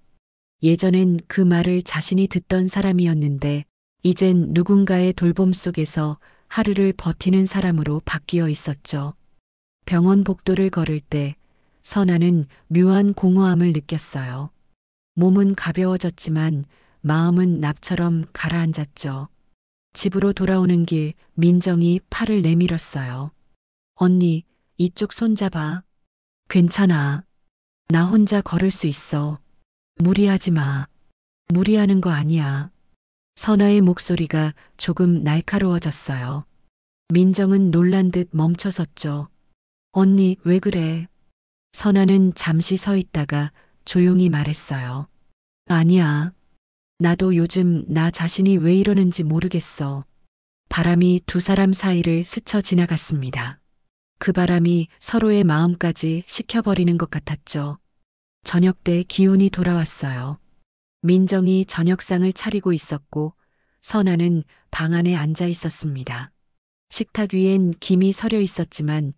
예전엔 그 말을 자신이 듣던 사람이었는데 이젠 누군가의 돌봄 속에서 하루를 버티는 사람으로 바뀌어 있었죠. 병원 복도를 걸을 때 선아는 묘한 공허함을 느꼈어요. 몸은 가벼워졌지만 마음은 납처럼 가라앉았죠. 집으로 돌아오는 길 민정이 팔을 내밀었어요. 언니, 이쪽 손잡아. 괜찮아. 나 혼자 걸을 수 있어. 무리하지 마. 무리하는 거 아니야. 선아의 목소리가 조금 날카로워졌어요. 민정은 놀란 듯 멈춰섰죠. 언니, 왜 그래? 선아는 잠시 서 있다가 조용히 말했어요. 아니야. 나도 요즘 나 자신이 왜 이러는지 모르겠어. 바람이 두 사람 사이를 스쳐 지나갔습니다. 그 바람이 서로의 마음까지 식혀버리는 것 같았죠. 저녁 때 기운이 돌아왔어요. 민정이 저녁상을 차리고 있었고 선아는 방 안에 앉아 있었습니다. 식탁 위엔 김이 서려 있었지만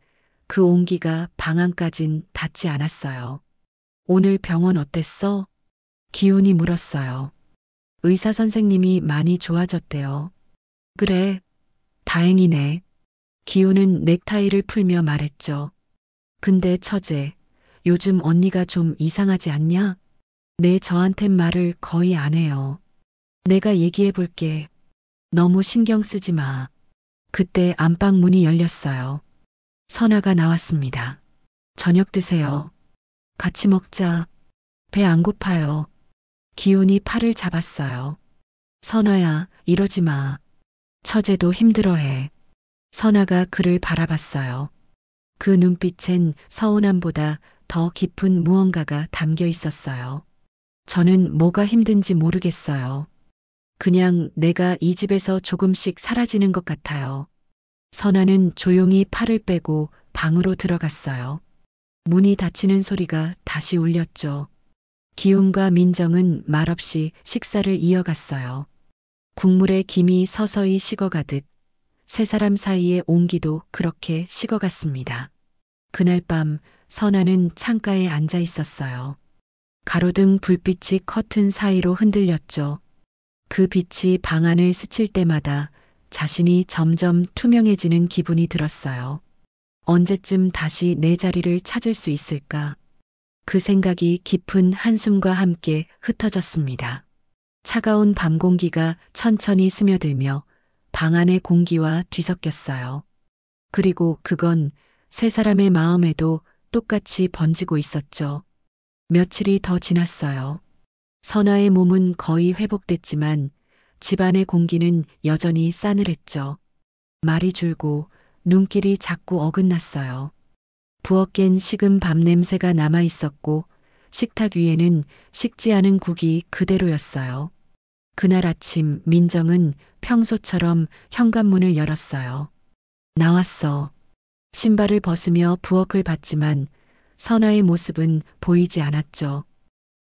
그 온기가 방 안까진 닿지 않았어요. 오늘 병원 어땠어? 기운이 물었어요. 의사 선생님이 많이 좋아졌대요. 그래, 다행이네. 기운은 넥타이를 풀며 말했죠. 근데 처제, 요즘 언니가 좀 이상하지 않냐? 저한텐 말을 거의 안 해요. 내가 얘기해 볼게. 너무 신경 쓰지 마. 그때 안방 문이 열렸어요. 선아가 나왔습니다. 저녁 드세요. 같이 먹자. 배 안 고파요. 기운이 팔을 잡았어요. 선아야, 이러지 마. 처제도 힘들어해. 선아가 그를 바라봤어요. 그 눈빛엔 서운함보다 더 깊은 무언가가 담겨 있었어요. 저는 뭐가 힘든지 모르겠어요. 그냥 내가 이 집에서 조금씩 사라지는 것 같아요. 선아는 조용히 팔을 빼고 방으로 들어갔어요. 문이 닫히는 소리가 다시 울렸죠. 기훈과 민정은 말없이 식사를 이어갔어요. 국물에 김이 서서히 식어가듯 세 사람 사이의 온기도 그렇게 식어갔습니다. 그날 밤 선아는 창가에 앉아 있었어요. 가로등 불빛이 커튼 사이로 흔들렸죠. 그 빛이 방 안을 스칠 때마다 자신이 점점 투명해지는 기분이 들었어요. 언제쯤 다시 내 자리를 찾을 수 있을까? 그 생각이 깊은 한숨과 함께 흩어졌습니다. 차가운 밤 공기가 천천히 스며들며 방 안의 공기와 뒤섞였어요. 그리고 그건 세 사람의 마음에도 똑같이 번지고 있었죠. 며칠이 더 지났어요. 선아의 몸은 거의 회복됐지만 집안의 공기는 여전히 싸늘했죠. 말이 줄고 눈길이 자꾸 어긋났어요. 부엌 깬 식은 밥 냄새가 남아 있었고 식탁 위에는 식지 않은 국이 그대로였어요. 그날 아침 민정은 평소처럼 현관문을 열었어요. 나왔어. 신발을 벗으며 부엌을 봤지만 선아의 모습은 보이지 않았죠.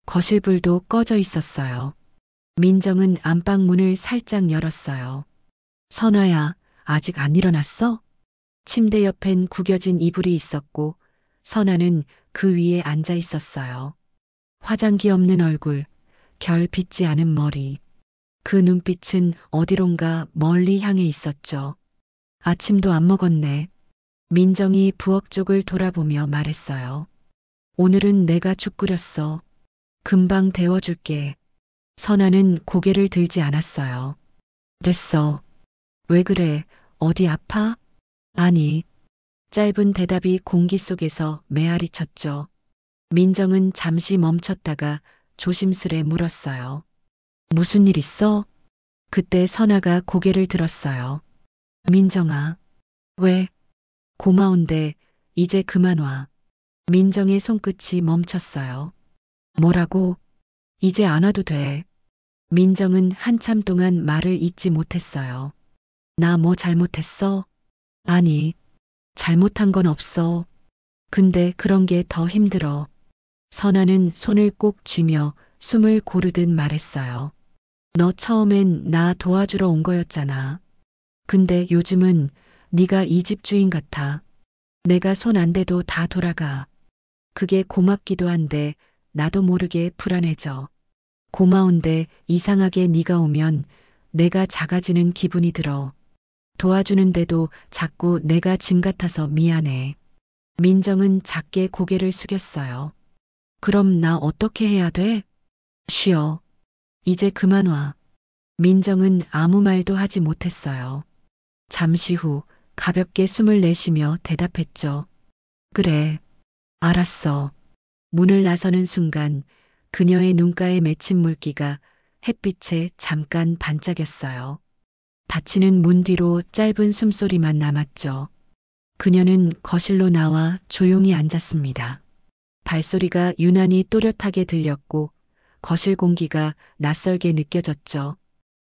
거실 불도 꺼져 있었어요. 민정은 안방 문을 살짝 열었어요. 선아야, 아직 안 일어났어? 침대 옆엔 구겨진 이불이 있었고 선아는 그 위에 앉아 있었어요. 화장기 없는 얼굴, 결 빗지 않은 머리. 그 눈빛은 어디론가 멀리 향해 있었죠. 아침도 안 먹었네. 민정이 부엌 쪽을 돌아보며 말했어요. 오늘은 내가 죽 끓였어. 금방 데워줄게. 선아는 고개를 들지 않았어요. 됐어. 왜 그래? 어디 아파? 아니. 짧은 대답이 공기 속에서 메아리 쳤죠. 민정은 잠시 멈췄다가 조심스레 물었어요. 무슨 일 있어? 그때 선아가 고개를 들었어요. 민정아. 왜? 고마운데 이제 그만 와. 민정의 손끝이 멈췄어요. 뭐라고? 이제 안 와도 돼. 민정은 한참 동안 말을 잇지 못했어요. 나 뭐 잘못했어? 아니, 잘못한 건 없어. 근데 그런 게 더 힘들어. 선아는 손을 꼭 쥐며 숨을 고르듯 말했어요. 너 처음엔 나 도와주러 온 거였잖아. 근데 요즘은 네가 이 집 주인 같아. 내가 손 안 대도 다 돌아가. 그게 고맙기도 한데 나도 모르게 불안해져. 고마운데 이상하게 네가 오면 내가 작아지는 기분이 들어. 도와주는데도 자꾸 내가 짐 같아서 미안해. 민정은 작게 고개를 숙였어요. 그럼 나 어떻게 해야 돼? 쉬어. 이제 그만 와. 민정은 아무 말도 하지 못했어요. 잠시 후 가볍게 숨을 내쉬며 대답했죠. 그래. 알았어. 문을 나서는 순간 그녀의 눈가에 맺힌 물기가 햇빛에 잠깐 반짝였어요. 닫히는 문 뒤로 짧은 숨소리만 남았죠. 그녀는 거실로 나와 조용히 앉았습니다. 발소리가 유난히 또렷하게 들렸고 거실 공기가 낯설게 느껴졌죠.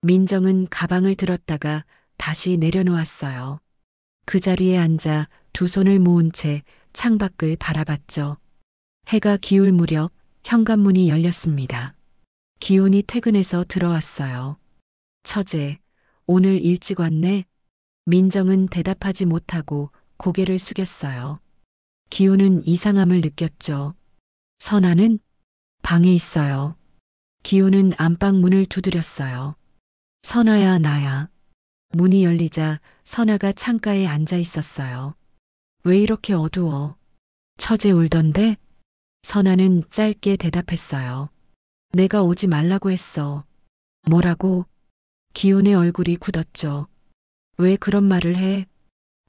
민정은 가방을 들었다가 다시 내려놓았어요. 그 자리에 앉아 두 손을 모은 채 창밖을 바라봤죠. 해가 기울 무렵 현관문이 열렸습니다. 기훈이 퇴근해서 들어왔어요. 처제, 오늘 일찍 왔네? 민정은 대답하지 못하고 고개를 숙였어요. 기훈은 이상함을 느꼈죠. 선아는 방에 있어요. 기훈은 안방 문을 두드렸어요. 선아야, 나야. 문이 열리자 선아가 창가에 앉아 있었어요. 왜 이렇게 어두워? 처제 울던데? 선아는 짧게 대답했어요. 내가 오지 말라고 했어. 뭐라고? 기훈의 얼굴이 굳었죠. 왜 그런 말을 해?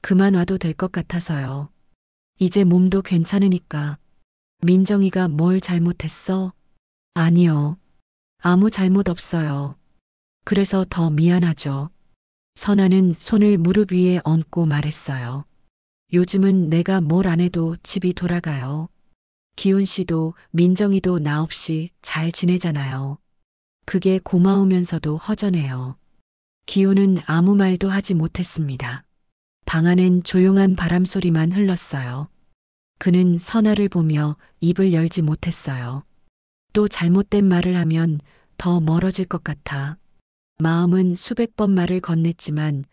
그만 와도 될 것 같아서요. 이제 몸도 괜찮으니까. 민정이가 뭘 잘못했어? 아니요. 아무 잘못 없어요. 그래서 더 미안하죠. 선아는 손을 무릎 위에 얹고 말했어요. 요즘은 내가 뭘 안 해도 집이 돌아가요. 기훈 씨도 민정이도 나 없이 잘 지내잖아요. 그게 고마우면서도 허전해요. 기훈은 아무 말도 하지 못했습니다. 방 안엔 조용한 바람 소리만 흘렀어요. 그는 선아를 보며 입을 열지 못했어요. 또 잘못된 말을 하면 더 멀어질 것 같아. 마음은 수백 번 말을 건넸지만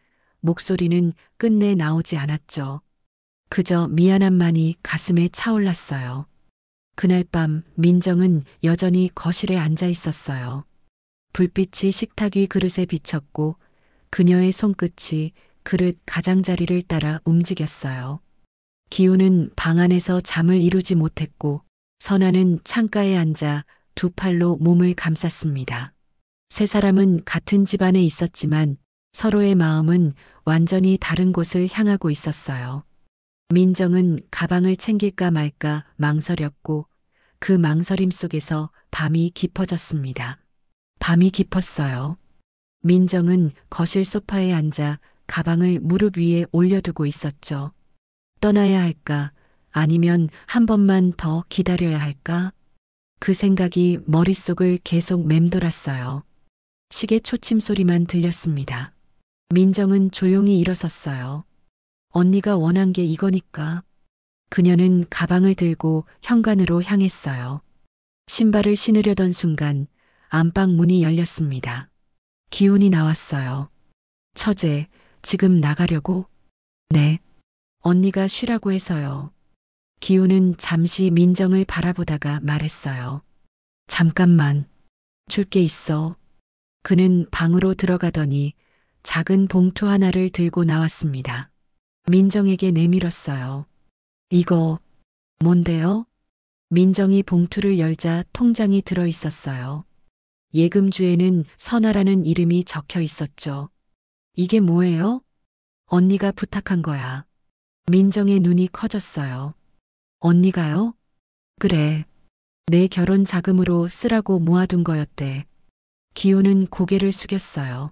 목소리는 끝내 나오지 않았죠. 그저 미안함만이 가슴에 차올랐어요. 그날 밤 민정은 여전히 거실에 앉아 있었어요. 불빛이 식탁 위 그릇에 비쳤고 그녀의 손끝이 그릇 가장자리를 따라 움직였어요. 기훈은 방 안에서 잠을 이루지 못했고 선아는 창가에 앉아 두 팔로 몸을 감쌌습니다. 세 사람은 같은 집안에 있었지만 서로의 마음은 완전히 다른 곳을 향하고 있었어요. 민정은 가방을 챙길까 말까 망설였고 그 망설임 속에서 밤이 깊어졌습니다. 밤이 깊었어요. 민정은 거실 소파에 앉아 가방을 무릎 위에 올려두고 있었죠. 떠나야 할까? 아니면 한 번만 더 기다려야 할까? 그 생각이 머릿속을 계속 맴돌았어요. 시계 초침 소리만 들렸습니다. 민정은 조용히 일어섰어요. 언니가 원한 게 이거니까. 그녀는 가방을 들고 현관으로 향했어요. 신발을 신으려던 순간 안방 문이 열렸습니다. 기훈이 나왔어요. 처제, 지금 나가려고? 네. 언니가 쉬라고 해서요. 기훈은 잠시 민정을 바라보다가 말했어요. 잠깐만. 줄 게 있어. 그는 방으로 들어가더니 작은 봉투 하나를 들고 나왔습니다. 민정에게 내밀었어요. 이거 뭔데요? 민정이 봉투를 열자 통장이 들어 있었어요. 예금주에는 선아라는 이름이 적혀 있었죠. 이게 뭐예요? 언니가 부탁한 거야. 민정의 눈이 커졌어요. 언니가요? 그래. 내 결혼 자금으로 쓰라고 모아둔 거였대. 기훈은 고개를 숙였어요.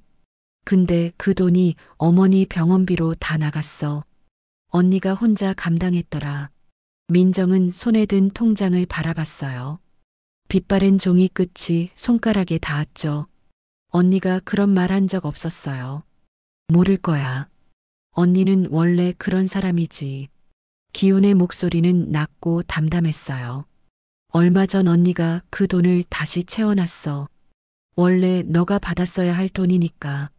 근데 그 돈이 어머니 병원비로 다 나갔어. 언니가 혼자 감당했더라. 민정은 손에 든 통장을 바라봤어요. 빛바랜 종이 끝이 손가락에 닿았죠. 언니가 그런 말 한 적 없었어요. 모를 거야. 언니는 원래 그런 사람이지. 기훈의 목소리는 낮고 담담했어요. 얼마 전 언니가 그 돈을 다시 채워놨어. 원래 너가 받았어야 할 돈이니까.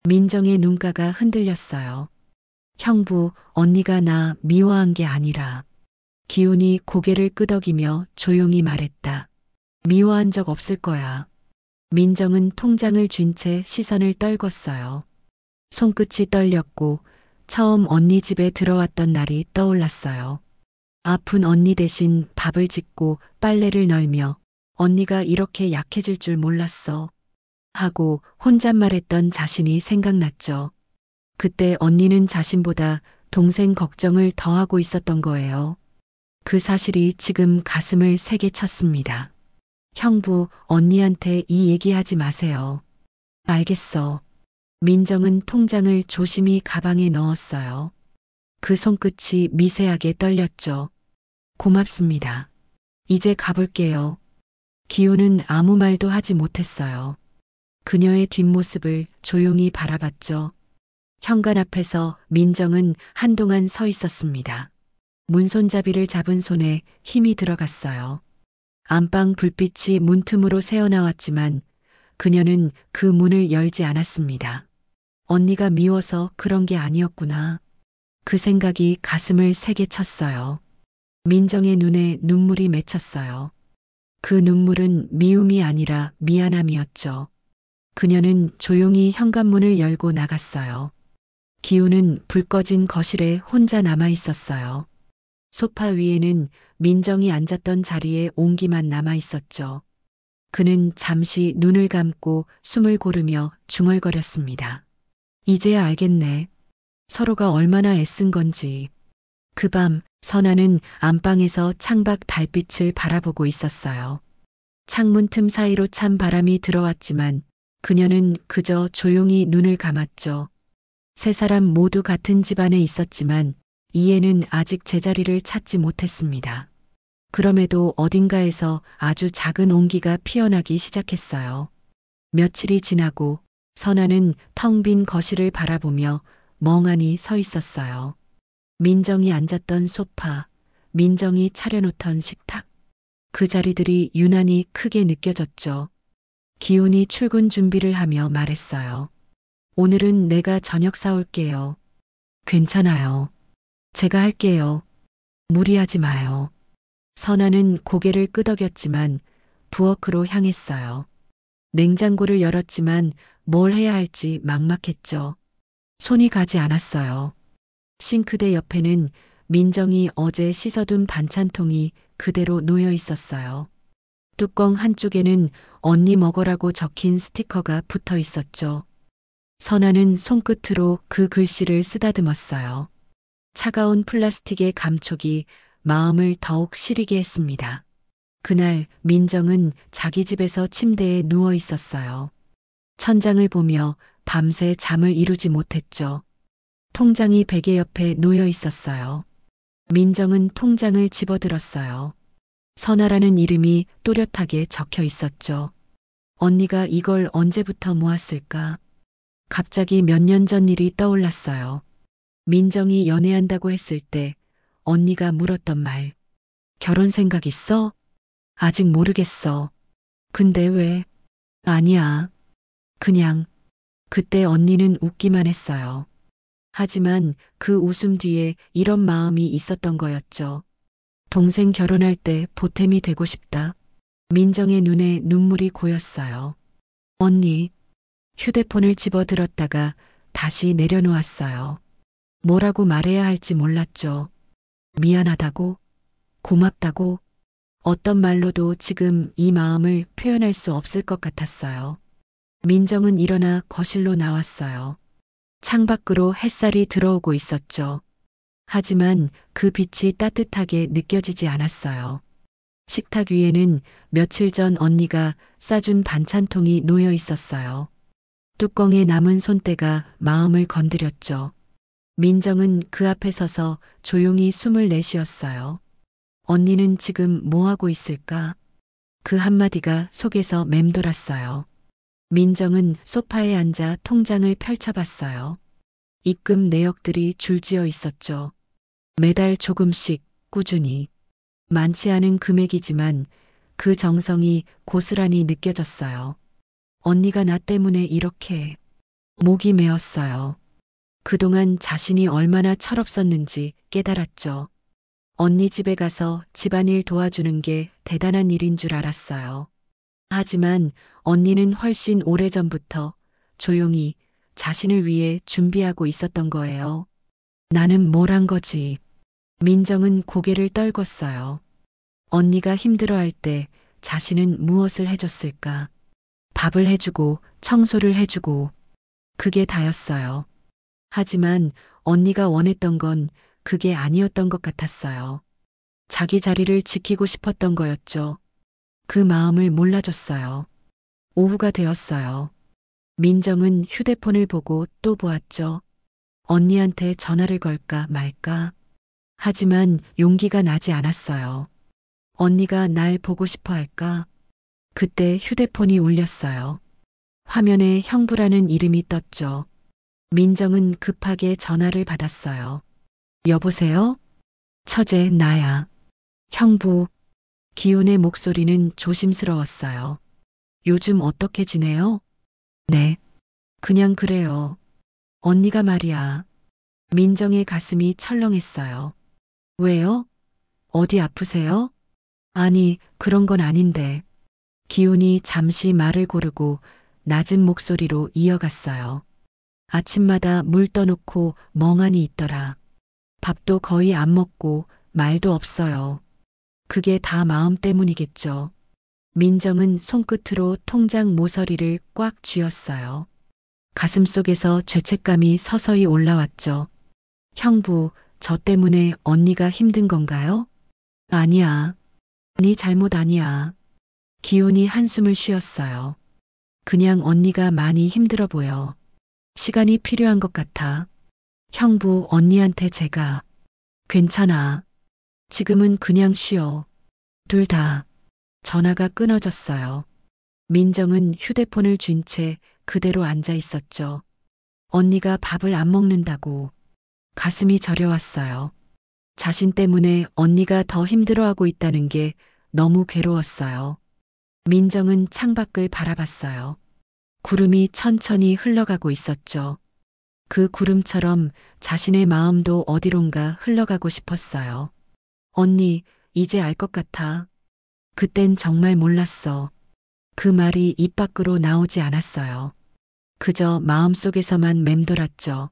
민정의 눈가가 흔들렸어요. 형부, 언니가 나 미워한 게 아니라. 기훈이 고개를 끄덕이며 조용히 말했다. 미워한 적 없을 거야. 민정은 통장을 쥔 채 시선을 떨궜어요. 손끝이 떨렸고 처음 언니 집에 들어왔던 날이 떠올랐어요. 아픈 언니 대신 밥을 짓고 빨래를 널며 언니가 이렇게 약해질 줄 몰랐어. 하고 혼잣말했던 자신이 생각났죠. 그때 언니는 자신보다 동생 걱정을 더하고 있었던 거예요. 그 사실이 지금 가슴을 세게 쳤습니다. 형부, 언니한테 이 얘기하지 마세요. 알겠어. 민정은 통장을 조심히 가방에 넣었어요. 그 손끝이 미세하게 떨렸죠. 고맙습니다. 이제 가볼게요. 기훈은 아무 말도 하지 못했어요. 그녀의 뒷모습을 조용히 바라봤죠. 현관 앞에서 민정은 한동안 서 있었습니다. 문손잡이를 잡은 손에 힘이 들어갔어요. 안방 불빛이 문틈으로 새어나왔지만 그녀는 그 문을 열지 않았습니다. 언니가 미워서 그런 게 아니었구나. 그 생각이 가슴을 세게 쳤어요. 민정의 눈에 눈물이 맺혔어요. 그 눈물은 미움이 아니라 미안함이었죠. 그녀는 조용히 현관문을 열고 나갔어요. 기훈은 불 꺼진 거실에 혼자 남아 있었어요. 소파 위에는 민정이 앉았던 자리에 온기만 남아 있었죠. 그는 잠시 눈을 감고 숨을 고르며 중얼거렸습니다. 이제야 알겠네. 서로가 얼마나 애쓴 건지. 그 밤 선아는 안방에서 창밖 달빛을 바라보고 있었어요. 창문 틈 사이로 찬 바람이 들어왔지만 그녀는 그저 조용히 눈을 감았죠. 세 사람 모두 같은 집안에 있었지만 이해는 아직 제자리를 찾지 못했습니다. 그럼에도 어딘가에서 아주 작은 온기가 피어나기 시작했어요. 며칠이 지나고 선아는 텅 빈 거실을 바라보며 멍하니 서 있었어요. 민정이 앉았던 소파, 민정이 차려놓던 식탁. 그 자리들이 유난히 크게 느껴졌죠. 기훈이 출근 준비를 하며 말했어요. 오늘은 내가 저녁 사올게요. 괜찮아요. 제가 할게요. 무리하지 마요. 선아는 고개를 끄덕였지만 부엌으로 향했어요. 냉장고를 열었지만 뭘 해야 할지 막막했죠. 손이 가지 않았어요. 싱크대 옆에는 민정이 어제 씻어둔 반찬통이 그대로 놓여 있었어요. 뚜껑 한쪽에는 언니 먹어라고 적힌 스티커가 붙어 있었죠. 선아는 손끝으로 그 글씨를 쓰다듬었어요. 차가운 플라스틱의 감촉이 마음을 더욱 시리게 했습니다. 그날 민정은 자기 집에서 침대에 누워 있었어요. 천장을 보며 밤새 잠을 이루지 못했죠. 통장이 베개 옆에 놓여 있었어요. 민정은 통장을 집어들었어요. 선아라는 이름이 또렷하게 적혀 있었죠. 언니가 이걸 언제부터 모았을까? 갑자기 몇 년 전 일이 떠올랐어요. 민정이 연애한다고 했을 때 언니가 물었던 말. 결혼 생각 있어? 아직 모르겠어. 근데 왜? 아니야. 그냥. 그때 언니는 웃기만 했어요. 하지만 그 웃음 뒤에 이런 마음이 있었던 거였죠. 동생 결혼할 때 보탬이 되고 싶다. 민정의 눈에 눈물이 고였어요. 언니. 휴대폰을 집어들었다가 다시 내려놓았어요. 뭐라고 말해야 할지 몰랐죠. 미안하다고, 고맙다고, 어떤 말로도 지금 이 마음을 표현할 수 없을 것 같았어요. 민정은 일어나 거실로 나왔어요. 창밖으로 햇살이 들어오고 있었죠. 하지만 그 빛이 따뜻하게 느껴지지 않았어요. 식탁 위에는 며칠 전 언니가 싸준 반찬통이 놓여 있었어요. 뚜껑에 남은 손때가 마음을 건드렸죠. 민정은 그 앞에 서서 조용히 숨을 내쉬었어요. 언니는 지금 뭐 하고 있을까? 그 한마디가 속에서 맴돌았어요. 민정은 소파에 앉아 통장을 펼쳐봤어요. 입금 내역들이 줄지어 있었죠. 매달 조금씩 꾸준히. 많지 않은 금액이지만 그 정성이 고스란히 느껴졌어요. 언니가 나 때문에 이렇게 목이 메었어요. 그동안 자신이 얼마나 철없었는지 깨달았죠. 언니 집에 가서 집안일 도와주는 게 대단한 일인 줄 알았어요. 하지만 언니는 훨씬 오래전부터 조용히 자신을 위해 준비하고 있었던 거예요. 나는 뭘 한 거지? 민정은 고개를 떨궜어요. 언니가 힘들어할 때 자신은 무엇을 해줬을까? 밥을 해주고 청소를 해주고 그게 다였어요. 하지만 언니가 원했던 건 그게 아니었던 것 같았어요. 자기 자리를 지키고 싶었던 거였죠. 그 마음을 몰라줬어요. 오후가 되었어요. 민정은 휴대폰을 보고 또 보았죠. 언니한테 전화를 걸까 말까? 하지만 용기가 나지 않았어요. 언니가 날 보고 싶어 할까? 그때 휴대폰이 울렸어요. 화면에 형부라는 이름이 떴죠. 민정은 급하게 전화를 받았어요. 여보세요? 처제, 나야. 형부. 기훈의 목소리는 조심스러웠어요. 요즘 어떻게 지내요? 네. 그냥 그래요. 언니가 말이야. 민정의 가슴이 철렁했어요. 왜요? 어디 아프세요? 아니, 그런 건 아닌데. 기훈이 잠시 말을 고르고 낮은 목소리로 이어갔어요. 아침마다 물 떠놓고 멍하니 있더라. 밥도 거의 안 먹고 말도 없어요. 그게 다 마음 때문이겠죠. 민정은 손끝으로 통장 모서리를 꽉 쥐었어요. 가슴속에서 죄책감이 서서히 올라왔죠. 형부, 저 때문에 언니가 힘든 건가요? 아니야. 네 잘못 아니야. 기훈이 한숨을 쉬었어요. 그냥 언니가 많이 힘들어 보여. 시간이 필요한 것 같아. 형부, 언니한테 제가 괜찮아. 지금은 그냥 쉬어. 둘 다. 전화가 끊어졌어요. 민정은 휴대폰을 쥔 채 그대로 앉아 있었죠. 언니가 밥을 안 먹는다고 가슴이 저려왔어요. 자신 때문에 언니가 더 힘들어하고 있다는 게 너무 괴로웠어요. 민정은 창밖을 바라봤어요. 구름이 천천히 흘러가고 있었죠. 그 구름처럼 자신의 마음도 어디론가 흘러가고 싶었어요. 언니, 이제 알 것 같아. 그땐 정말 몰랐어. 그 말이 입 밖으로 나오지 않았어요. 그저 마음속에서만 맴돌았죠.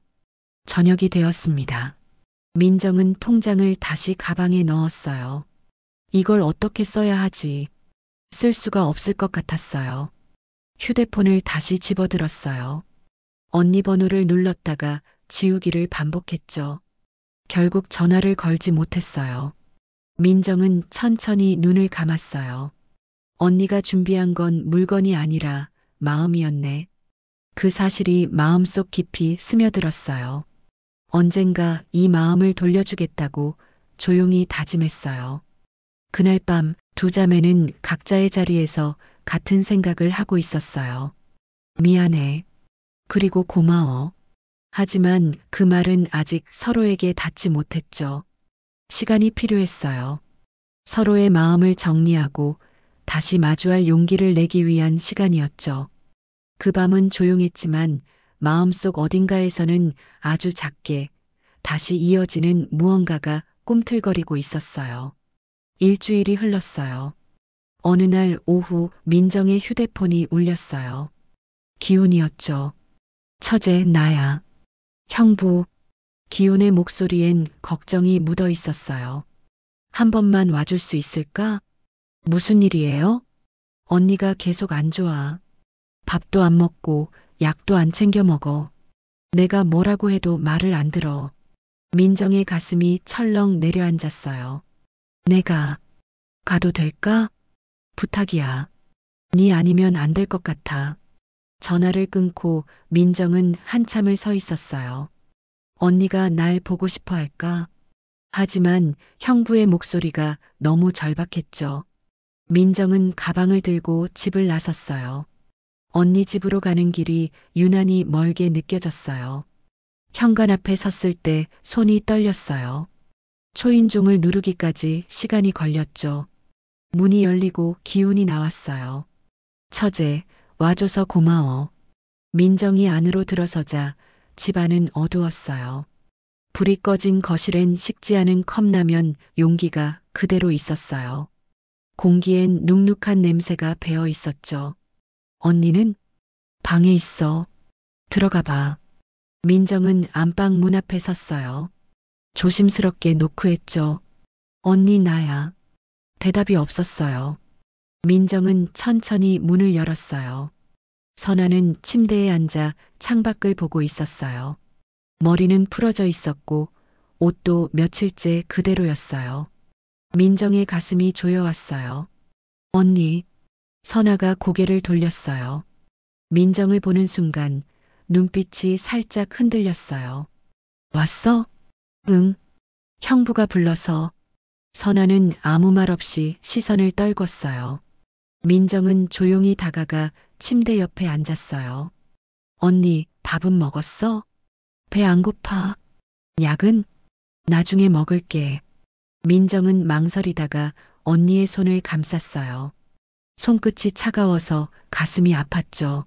저녁이 되었습니다. 민정은 통장을 다시 가방에 넣었어요. 이걸 어떻게 써야 하지? 쓸 수가 없을 것 같았어요. 휴대폰을 다시 집어들었어요. 언니 번호를 눌렀다가 지우기를 반복했죠. 결국 전화를 걸지 못했어요. 민정은 천천히 눈을 감았어요. 언니가 준비한 건 물건이 아니라 마음이었네. 그 사실이 마음속 깊이 스며들었어요. 언젠가 이 마음을 돌려주겠다고 조용히 다짐했어요. 그날 밤 두 자매는 각자의 자리에서 같은 생각을 하고 있었어요. 미안해. 그리고 고마워. 하지만 그 말은 아직 서로에게 닿지 못했죠. 시간이 필요했어요. 서로의 마음을 정리하고 다시 마주할 용기를 내기 위한 시간이었죠. 그 밤은 조용했지만 마음속 어딘가에서는 아주 작게 다시 이어지는 무언가가 꿈틀거리고 있었어요. 일주일이 흘렀어요. 어느 날 오후 민정의 휴대폰이 울렸어요. 기훈이었죠. 처제, 나야. 형부. 기훈의 목소리엔 걱정이 묻어 있었어요. 한 번만 와줄 수 있을까? 무슨 일이에요? 언니가 계속 안 좋아. 밥도 안 먹고 약도 안 챙겨 먹어. 내가 뭐라고 해도 말을 안 들어. 민정의 가슴이 철렁 내려앉았어요. 내가 가도 될까? 부탁이야. 네 아니면 안 될 것 같아. 전화를 끊고 민정은 한참을 서 있었어요. 언니가 날 보고 싶어 할까? 하지만 형부의 목소리가 너무 절박했죠. 민정은 가방을 들고 집을 나섰어요. 언니 집으로 가는 길이 유난히 멀게 느껴졌어요. 현관 앞에 섰을 때 손이 떨렸어요. 초인종을 누르기까지 시간이 걸렸죠. 문이 열리고 기훈이 나왔어요. 처제, 와줘서 고마워. 민정이 안으로 들어서자 집안은 어두웠어요. 불이 꺼진 거실엔 식지 않은 컵라면 용기가 그대로 있었어요. 공기엔 눅눅한 냄새가 배어 있었죠. 언니는 방에 있어. 들어가 봐. 민정은 안방 문 앞에 섰어요. 조심스럽게 노크했죠. 언니, 나야. 대답이 없었어요. 민정은 천천히 문을 열었어요. 선아는 침대에 앉아 창밖을 보고 있었어요. 머리는 풀어져 있었고 옷도 며칠째 그대로였어요. 민정의 가슴이 조여왔어요. 언니. 선아가 고개를 돌렸어요. 민정을 보는 순간 눈빛이 살짝 흔들렸어요. 왔어? 응. 형부가 불러서. 선아는 아무 말 없이 시선을 떨궜어요. 민정은 조용히 다가가 침대 옆에 앉았어요. 언니, 밥은 먹었어? 배 안 고파. 약은? 나중에 먹을게. 민정은 망설이다가 언니의 손을 감쌌어요. 손끝이 차가워서 가슴이 아팠죠.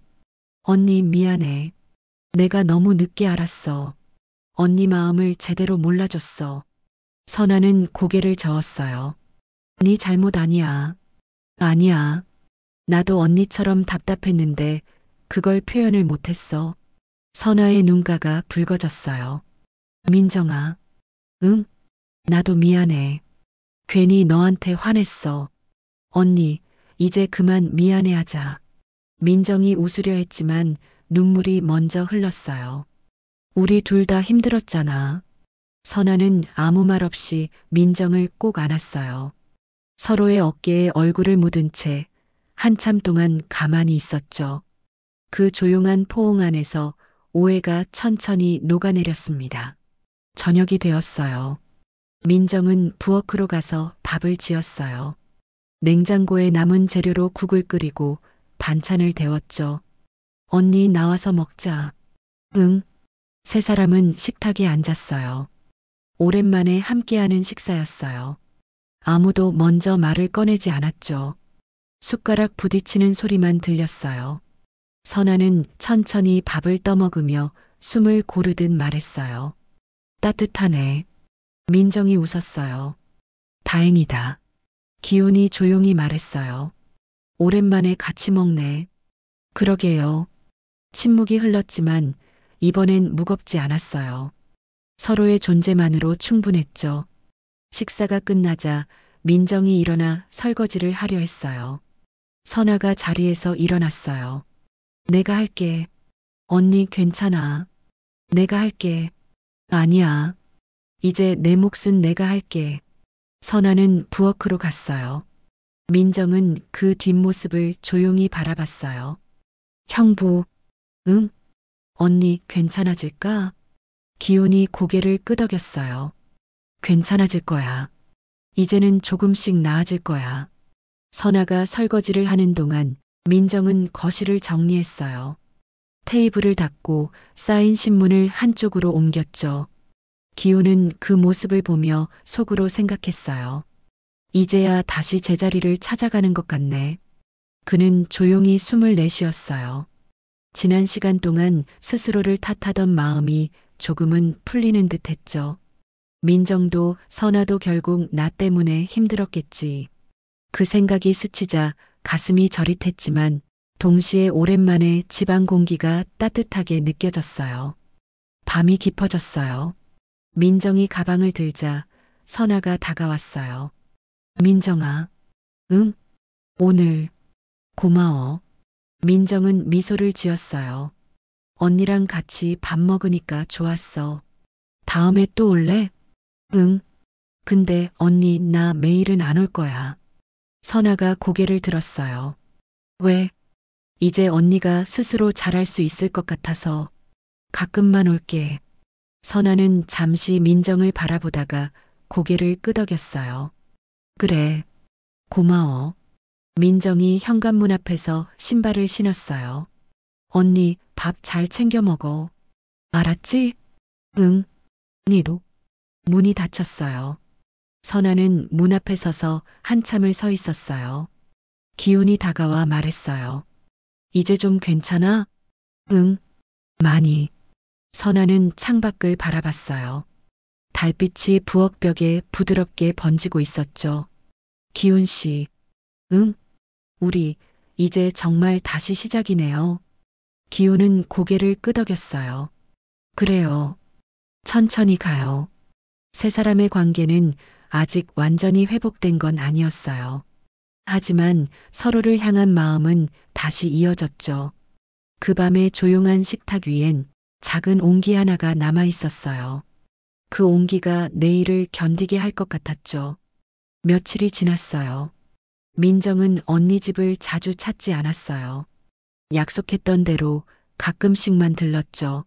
언니 미안해. 내가 너무 늦게 알았어. 언니 마음을 제대로 몰라줬어. 선아는 고개를 저었어요. 네 잘못 아니야. 아니야. 나도 언니처럼 답답했는데 그걸 표현을 못했어. 선아의 눈가가 붉어졌어요. 민정아. 응? 나도 미안해. 괜히 너한테 화냈어. 언니, 이제 그만 미안해하자. 민정이 웃으려 했지만 눈물이 먼저 흘렀어요. 우리 둘 다 힘들었잖아. 선아는 아무 말 없이 민정을 꼭 안았어요. 서로의 어깨에 얼굴을 묻은 채 한참 동안 가만히 있었죠. 그 조용한 포옹 안에서 오해가 천천히 녹아내렸습니다. 저녁이 되었어요. 민정은 부엌으로 가서 밥을 지었어요. 냉장고에 남은 재료로 국을 끓이고 반찬을 데웠죠. 언니 나와서 먹자. 응. 세 사람은 식탁에 앉았어요. 오랜만에 함께하는 식사였어요. 아무도 먼저 말을 꺼내지 않았죠. 숟가락 부딪히는 소리만 들렸어요. 선아는 천천히 밥을 떠먹으며 숨을 고르듯 말했어요. 따뜻하네. 민정이 웃었어요. 다행이다. 기훈이 조용히 말했어요. 오랜만에 같이 먹네. 그러게요. 침묵이 흘렀지만 이번엔 무겁지 않았어요. 서로의 존재만으로 충분했죠. 식사가 끝나자 민정이 일어나 설거지를 하려 했어요. 선아가 자리에서 일어났어요. 내가 할게. 언니 괜찮아. 내가 할게. 아니야. 이제 내 몫은 내가 할게. 선아는 부엌으로 갔어요. 민정은 그 뒷모습을 조용히 바라봤어요. 형부, 응? 언니 괜찮아질까? 기훈이 고개를 끄덕였어요. 괜찮아질 거야. 이제는 조금씩 나아질 거야. 선아가 설거지를 하는 동안 민정은 거실을 정리했어요. 테이블을 닦고 쌓인 신문을 한쪽으로 옮겼죠. 기훈은 그 모습을 보며 속으로 생각했어요. 이제야 다시 제자리를 찾아가는 것 같네. 그는 조용히 숨을 내쉬었어요. 지난 시간 동안 스스로를 탓하던 마음이 조금은 풀리는 듯 했죠. 민정도 선아도 결국 나 때문에 힘들었겠지. 그 생각이 스치자 가슴이 저릿했지만 동시에 오랜만에 집안 공기가 따뜻하게 느껴졌어요. 밤이 깊어졌어요. 민정이 가방을 들자 선아가 다가왔어요. 민정아, 응? 오늘 고마워. 민정은 미소를 지었어요. 언니랑 같이 밥 먹으니까 좋았어. 다음에 또 올래? 응. 근데 언니 나 매일은 안 올 거야. 선아가 고개를 들었어요. 왜? 이제 언니가 스스로 잘할 수 있을 것 같아서 가끔만 올게. 선아는 잠시 민정을 바라보다가 고개를 끄덕였어요. 그래. 고마워. 민정이 현관문 앞에서 신발을 신었어요. 언니 밥 잘 챙겨 먹어. 알았지? 응. 니도. 문이 닫혔어요. 선아는 문 앞에 서서 한참을 서 있었어요. 기훈이 다가와 말했어요. 이제 좀 괜찮아? 응. 많이. 선아는 창밖을 바라봤어요. 달빛이 부엌벽에 부드럽게 번지고 있었죠. 기훈 씨. 응? 우리 이제 정말 다시 시작이네요. 기훈은 고개를 끄덕였어요. 그래요. 천천히 가요. 세 사람의 관계는 아직 완전히 회복된 건 아니었어요. 하지만 서로를 향한 마음은 다시 이어졌죠. 그 밤의 조용한 식탁 위엔 작은 온기 하나가 남아 있었어요. 그 온기가 내일을 견디게 할 것 같았죠. 며칠이 지났어요. 민정은 언니 집을 자주 찾지 않았어요. 약속했던 대로 가끔씩만 들렀죠.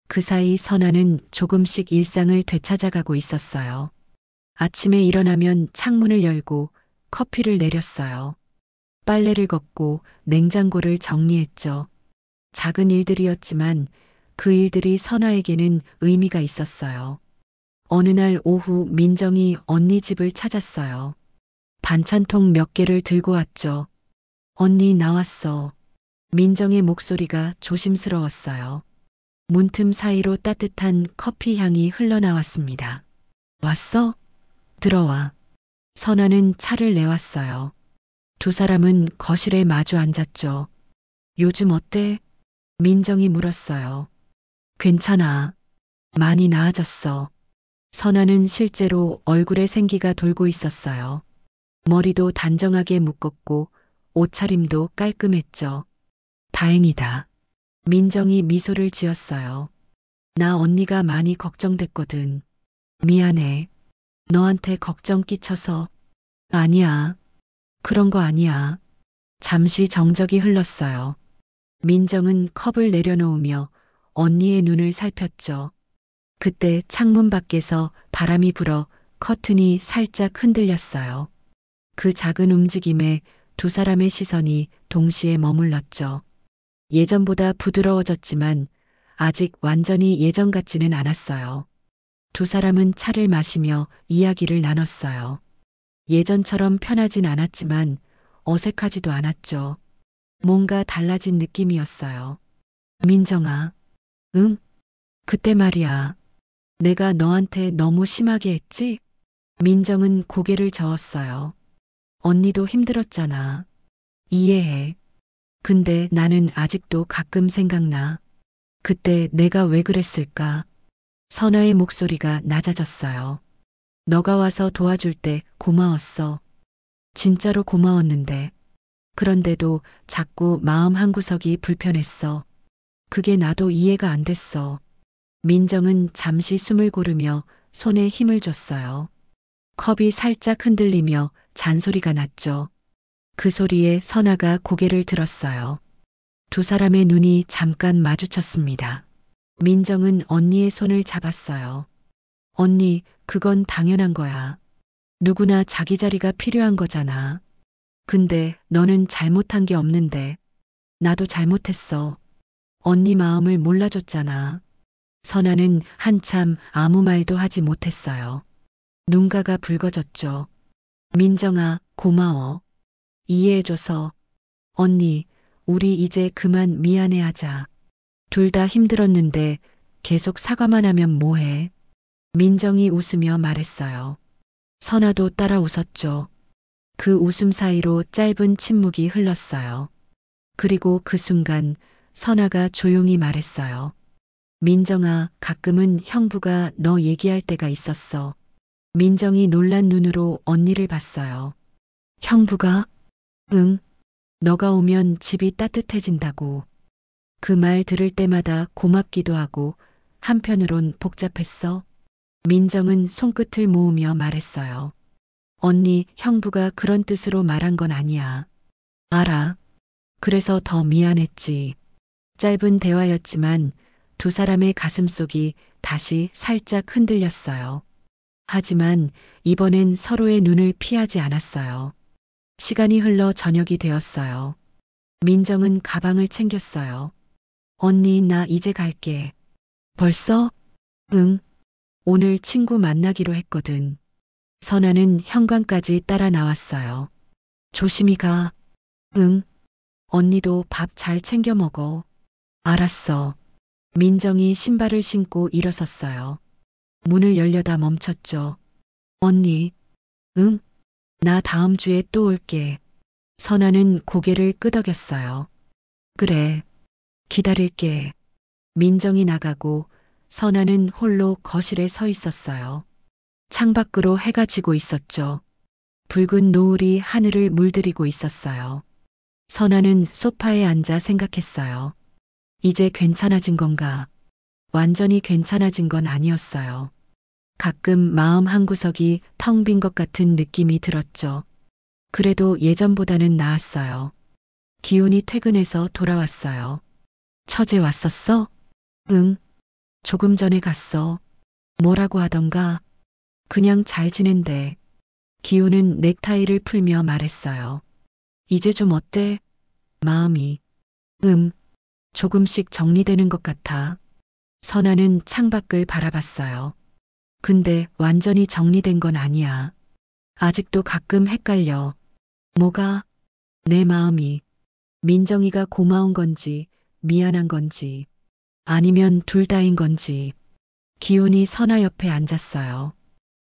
그 사이 선아는 조금씩 일상을 되찾아가고 있었어요. 아침에 일어나면 창문을 열고 커피를 내렸어요. 빨래를 걷고 냉장고를 정리했죠. 작은 일들이었지만 그 일들이 선아에게는 의미가 있었어요. 어느 날 오후 민정이 언니 집을 찾았어요. 반찬통 몇 개를 들고 왔죠. 언니 나왔어. 민정의 목소리가 조심스러웠어요. 문틈 사이로 따뜻한 커피 향이 흘러나왔습니다. 왔어? 들어와. 선아는 차를 내왔어요. 두 사람은 거실에 마주 앉았죠. 요즘 어때? 민정이 물었어요. 괜찮아. 많이 나아졌어. 선아는 실제로 얼굴에 생기가 돌고 있었어요. 머리도 단정하게 묶었고 옷차림도 깔끔했죠. 다행이다. 민정이 미소를 지었어요. 나 언니가 많이 걱정됐거든. 미안해. 너한테 걱정 끼쳐서. 아니야. 그런 거 아니야. 잠시 정적이 흘렀어요. 민정은 컵을 내려놓으며 언니의 눈을 살폈죠. 그때 창문 밖에서 바람이 불어 커튼이 살짝 흔들렸어요. 그 작은 움직임에 두 사람의 시선이 동시에 머물렀죠. 예전보다 부드러워졌지만 아직 완전히 예전 같지는 않았어요. 두 사람은 차를 마시며 이야기를 나눴어요. 예전처럼 편하진 않았지만 어색하지도 않았죠. 뭔가 달라진 느낌이었어요. 민정아, 응? 그때 말이야. 내가 너한테 너무 심하게 했지? 민정은 고개를 저었어요. 언니도 힘들었잖아. 이해해. 근데 나는 아직도 가끔 생각나. 그때 내가 왜 그랬을까? 선아의 목소리가 낮아졌어요. 너가 와서 도와줄 때 고마웠어. 진짜로 고마웠는데. 그런데도 자꾸 마음 한구석이 불편했어. 그게 나도 이해가 안 됐어. 민정은 잠시 숨을 고르며 손에 힘을 줬어요. 컵이 살짝 흔들리며 잔소리가 났죠. 그 소리에 선아가 고개를 들었어요. 두 사람의 눈이 잠깐 마주쳤습니다. 민정은 언니의 손을 잡았어요. 언니, 그건 당연한 거야. 누구나 자기 자리가 필요한 거잖아. 근데 너는 잘못한 게 없는데. 나도 잘못했어. 언니 마음을 몰라줬잖아. 선아는 한참 아무 말도 하지 못했어요. 눈가가 붉어졌죠. 민정아, 고마워. 이해해줘서. 언니, 우리 이제 그만 미안해하자. 둘 다 힘들었는데 계속 사과만 하면 뭐해? 민정이 웃으며 말했어요. 선아도 따라 웃었죠. 그 웃음 사이로 짧은 침묵이 흘렀어요. 그리고 그 순간 선아가 조용히 말했어요. 민정아, 가끔은 형부가 너 얘기할 때가 있었어. 민정이 놀란 눈으로 언니를 봤어요. 형부가? 응. 너가 오면 집이 따뜻해진다고. 그 말 들을 때마다 고맙기도 하고 한편으론 복잡했어. 민정은 손끝을 모으며 말했어요. 언니, 형부가 그런 뜻으로 말한 건 아니야. 알아. 그래서 더 미안했지. 짧은 대화였지만 두 사람의 가슴속이 다시 살짝 흔들렸어요. 하지만 이번엔 서로의 눈을 피하지 않았어요. 시간이 흘러 저녁이 되었어요. 민정은 가방을 챙겼어요. 언니, 나 이제 갈게. 벌써? 응. 오늘 친구 만나기로 했거든. 선아는 현관까지 따라 나왔어요. 조심히 가. 응. 언니도 밥 잘 챙겨 먹어. 알았어. 민정이 신발을 신고 일어섰어요. 문을 열려다 멈췄죠. 언니. 응? 나 다음 주에 또 올게. 선아는 고개를 끄덕였어요. 그래. 기다릴게. 민정이 나가고 선아는 홀로 거실에 서 있었어요. 창밖으로 해가 지고 있었죠. 붉은 노을이 하늘을 물들이고 있었어요. 선아는 소파에 앉아 생각했어요. 이제 괜찮아진 건가? 완전히 괜찮아진 건 아니었어요. 가끔 마음 한구석이 텅 빈 것 같은 느낌이 들었죠. 그래도 예전보다는 나았어요. 기훈이 퇴근해서 돌아왔어요. 처제 왔었어? 응. 조금 전에 갔어. 뭐라고 하던가? 그냥 잘 지낸대. 기훈은 넥타이를 풀며 말했어요. 이제 좀 어때? 마음이. 조금씩 정리되는 것 같아. 선아는 창밖을 바라봤어요. 근데 완전히 정리된 건 아니야. 아직도 가끔 헷갈려. 뭐가? 내 마음이. 민정이가 고마운 건지, 미안한 건지, 아니면 둘 다인 건지. 기훈이 선아 옆에 앉았어요.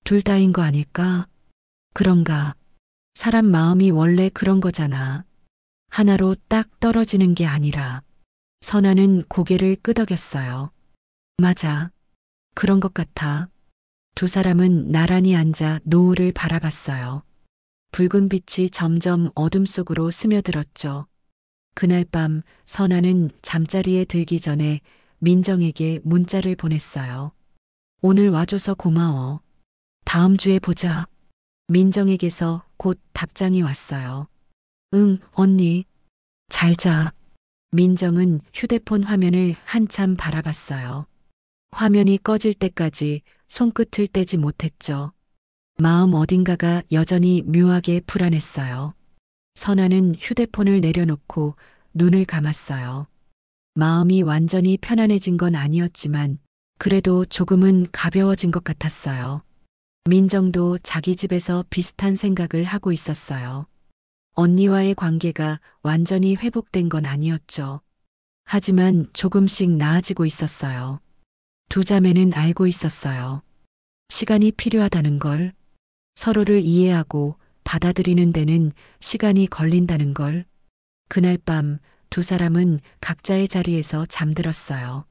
둘 다인 거 아닐까? 그런가? 사람 마음이 원래 그런 거잖아. 하나로 딱 떨어지는 게 아니라. 선아는 고개를 끄덕였어요. 맞아. 그런 것 같아. 두 사람은 나란히 앉아 노을을 바라봤어요. 붉은 빛이 점점 어둠 속으로 스며들었죠. 그날 밤 선아는 잠자리에 들기 전에 민정에게 문자를 보냈어요. 오늘 와줘서 고마워. 다음 주에 보자. 민정에게서 곧 답장이 왔어요. 응, 언니. 잘 자. 민정은 휴대폰 화면을 한참 바라봤어요. 화면이 꺼질 때까지 손끝을 떼지 못했죠. 마음 어딘가가 여전히 묘하게 불안했어요. 선아는 휴대폰을 내려놓고 눈을 감았어요. 마음이 완전히 편안해진 건 아니었지만 그래도 조금은 가벼워진 것 같았어요. 민정도 자기 집에서 비슷한 생각을 하고 있었어요. 언니와의 관계가 완전히 회복된 건 아니었죠. 하지만 조금씩 나아지고 있었어요. 두 자매는 알고 있었어요. 시간이 필요하다는 걸, 서로를 이해하고 받아들이는 데는 시간이 걸린다는 걸. 그날 밤 두 사람은 각자의 자리에서 잠들었어요.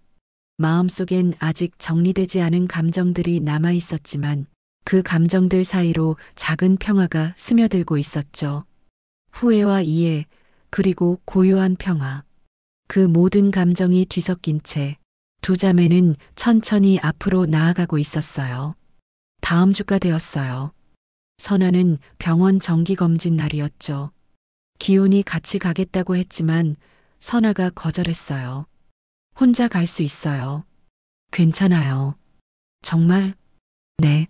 마음속엔 아직 정리되지 않은 감정들이 남아 있었지만 그 감정들 사이로 작은 평화가 스며들고 있었죠. 후회와 이해, 그리고 고요한 평화. 그 모든 감정이 뒤섞인 채 두 자매는 천천히 앞으로 나아가고 있었어요. 다음 주가 되었어요. 선아는 병원 정기검진 날이었죠. 기훈이 같이 가겠다고 했지만 선아가 거절했어요. 혼자 갈 수 있어요. 괜찮아요. 정말? 네.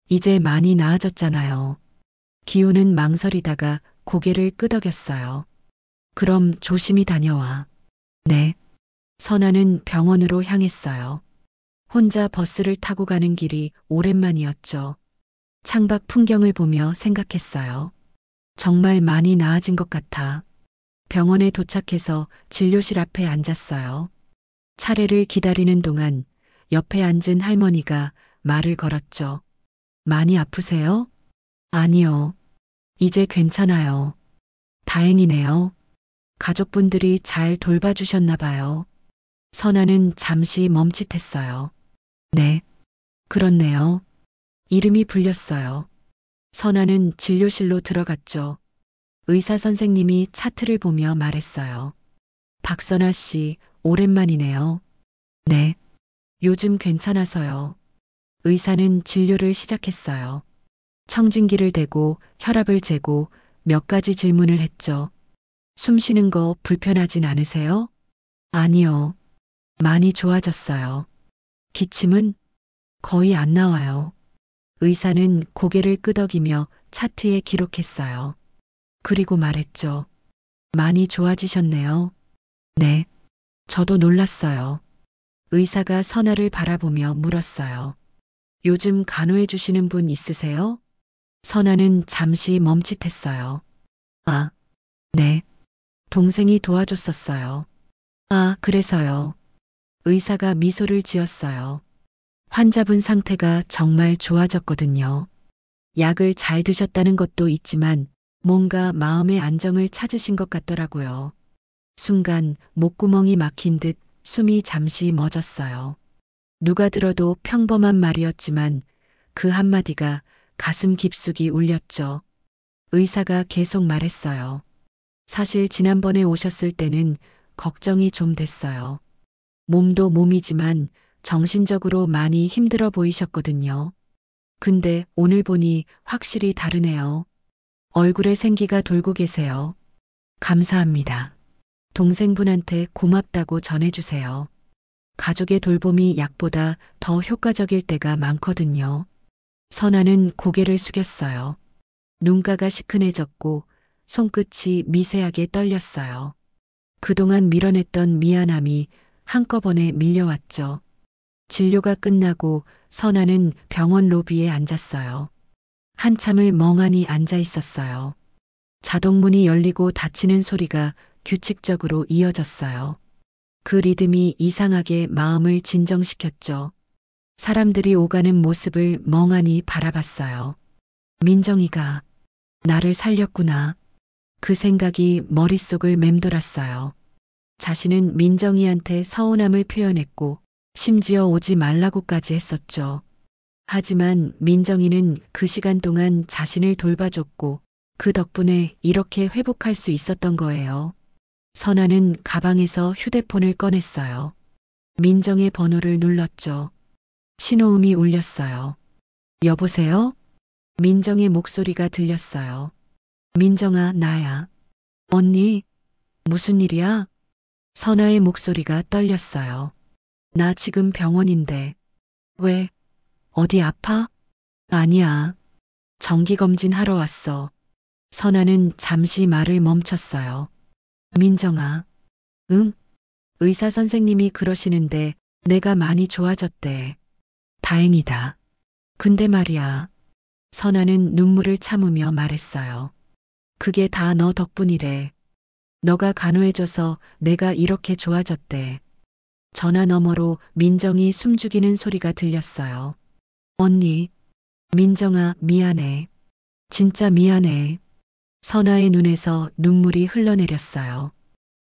이제 많이 나아졌잖아요. 기훈은 망설이다가 고개를 끄덕였어요. 그럼 조심히 다녀와. 네. 선아는 병원으로 향했어요. 혼자 버스를 타고 가는 길이 오랜만이었죠. 창밖 풍경을 보며 생각했어요. 정말 많이 나아진 것 같아. 병원에 도착해서 진료실 앞에 앉았어요. 차례를 기다리는 동안 옆에 앉은 할머니가 말을 걸었죠. 많이 아프세요? 아니요. 이제 괜찮아요. 다행이네요. 가족분들이 잘 돌봐주셨나 봐요. 선아는 잠시 멈칫했어요. 네. 그렇네요. 이름이 불렸어요. 선아는 진료실로 들어갔죠. 의사 선생님이 차트를 보며 말했어요. 박선아 씨, 오랜만이네요. 네. 요즘 괜찮아서요. 의사는 진료를 시작했어요. 청진기를 대고 혈압을 재고 몇 가지 질문을 했죠. 숨 쉬는 거 불편하진 않으세요? 아니요. 많이 좋아졌어요. 기침은 거의 안 나와요. 의사는 고개를 끄덕이며 차트에 기록했어요. 그리고 말했죠. 많이 좋아지셨네요. 네. 저도 놀랐어요. 의사가 선아를 바라보며 물었어요. 요즘 간호해 주시는 분 있으세요? 선아는 잠시 멈칫했어요. 아, 네. 동생이 도와줬었어요. 아, 그래서요. 의사가 미소를 지었어요. 환자분 상태가 정말 좋아졌거든요. 약을 잘 드셨다는 것도 있지만 뭔가 마음의 안정을 찾으신 것 같더라고요. 순간 목구멍이 막힌 듯 숨이 잠시 멎었어요. 누가 들어도 평범한 말이었지만 그 한마디가 가슴 깊숙이 울렸죠. 의사가 계속 말했어요. 사실 지난번에 오셨을 때는 걱정이 좀 됐어요. 몸도 몸이지만 정신적으로 많이 힘들어 보이셨거든요. 근데 오늘 보니 확실히 다르네요. 얼굴에 생기가 돌고 계세요. 감사합니다. 동생분한테 고맙다고 전해주세요. 가족의 돌봄이 약보다 더 효과적일 때가 많거든요. 선아는 고개를 숙였어요. 눈가가 시큰해졌고 손끝이 미세하게 떨렸어요. 그동안 밀어냈던 미안함이 한꺼번에 밀려왔죠. 진료가 끝나고 선아는 병원 로비에 앉았어요. 한참을 멍하니 앉아 있었어요. 자동문이 열리고 닫히는 소리가 규칙적으로 이어졌어요. 그 리듬이 이상하게 마음을 진정시켰죠. 사람들이 오가는 모습을 멍하니 바라봤어요. 민정이가 나를 살렸구나. 그 생각이 머릿속을 맴돌았어요. 자신은 민정이한테 서운함을 표현했고 심지어 오지 말라고까지 했었죠. 하지만 민정이는 그 시간 동안 자신을 돌봐줬고 그 덕분에 이렇게 회복할 수 있었던 거예요. 선아는 가방에서 휴대폰을 꺼냈어요. 민정의 번호를 눌렀죠. 신호음이 울렸어요. 여보세요? 민정의 목소리가 들렸어요. 민정아, 나야. 언니, 무슨 일이야? 선아의 목소리가 떨렸어요. 나 지금 병원인데. 왜? 어디 아파? 아니야. 정기검진 하러 왔어. 선아는 잠시 말을 멈췄어요. 민정아. 응? 의사 선생님이 그러시는데 내가 많이 좋아졌대. 다행이다. 근데 말이야. 선아는 눈물을 참으며 말했어요. 그게 다 너 덕분이래. 너가 간호해줘서 내가 이렇게 좋아졌대. 전화 너머로 민정이 숨죽이는 소리가 들렸어요. 언니, 민정아, 미안해. 진짜 미안해. 선아의 눈에서 눈물이 흘러내렸어요.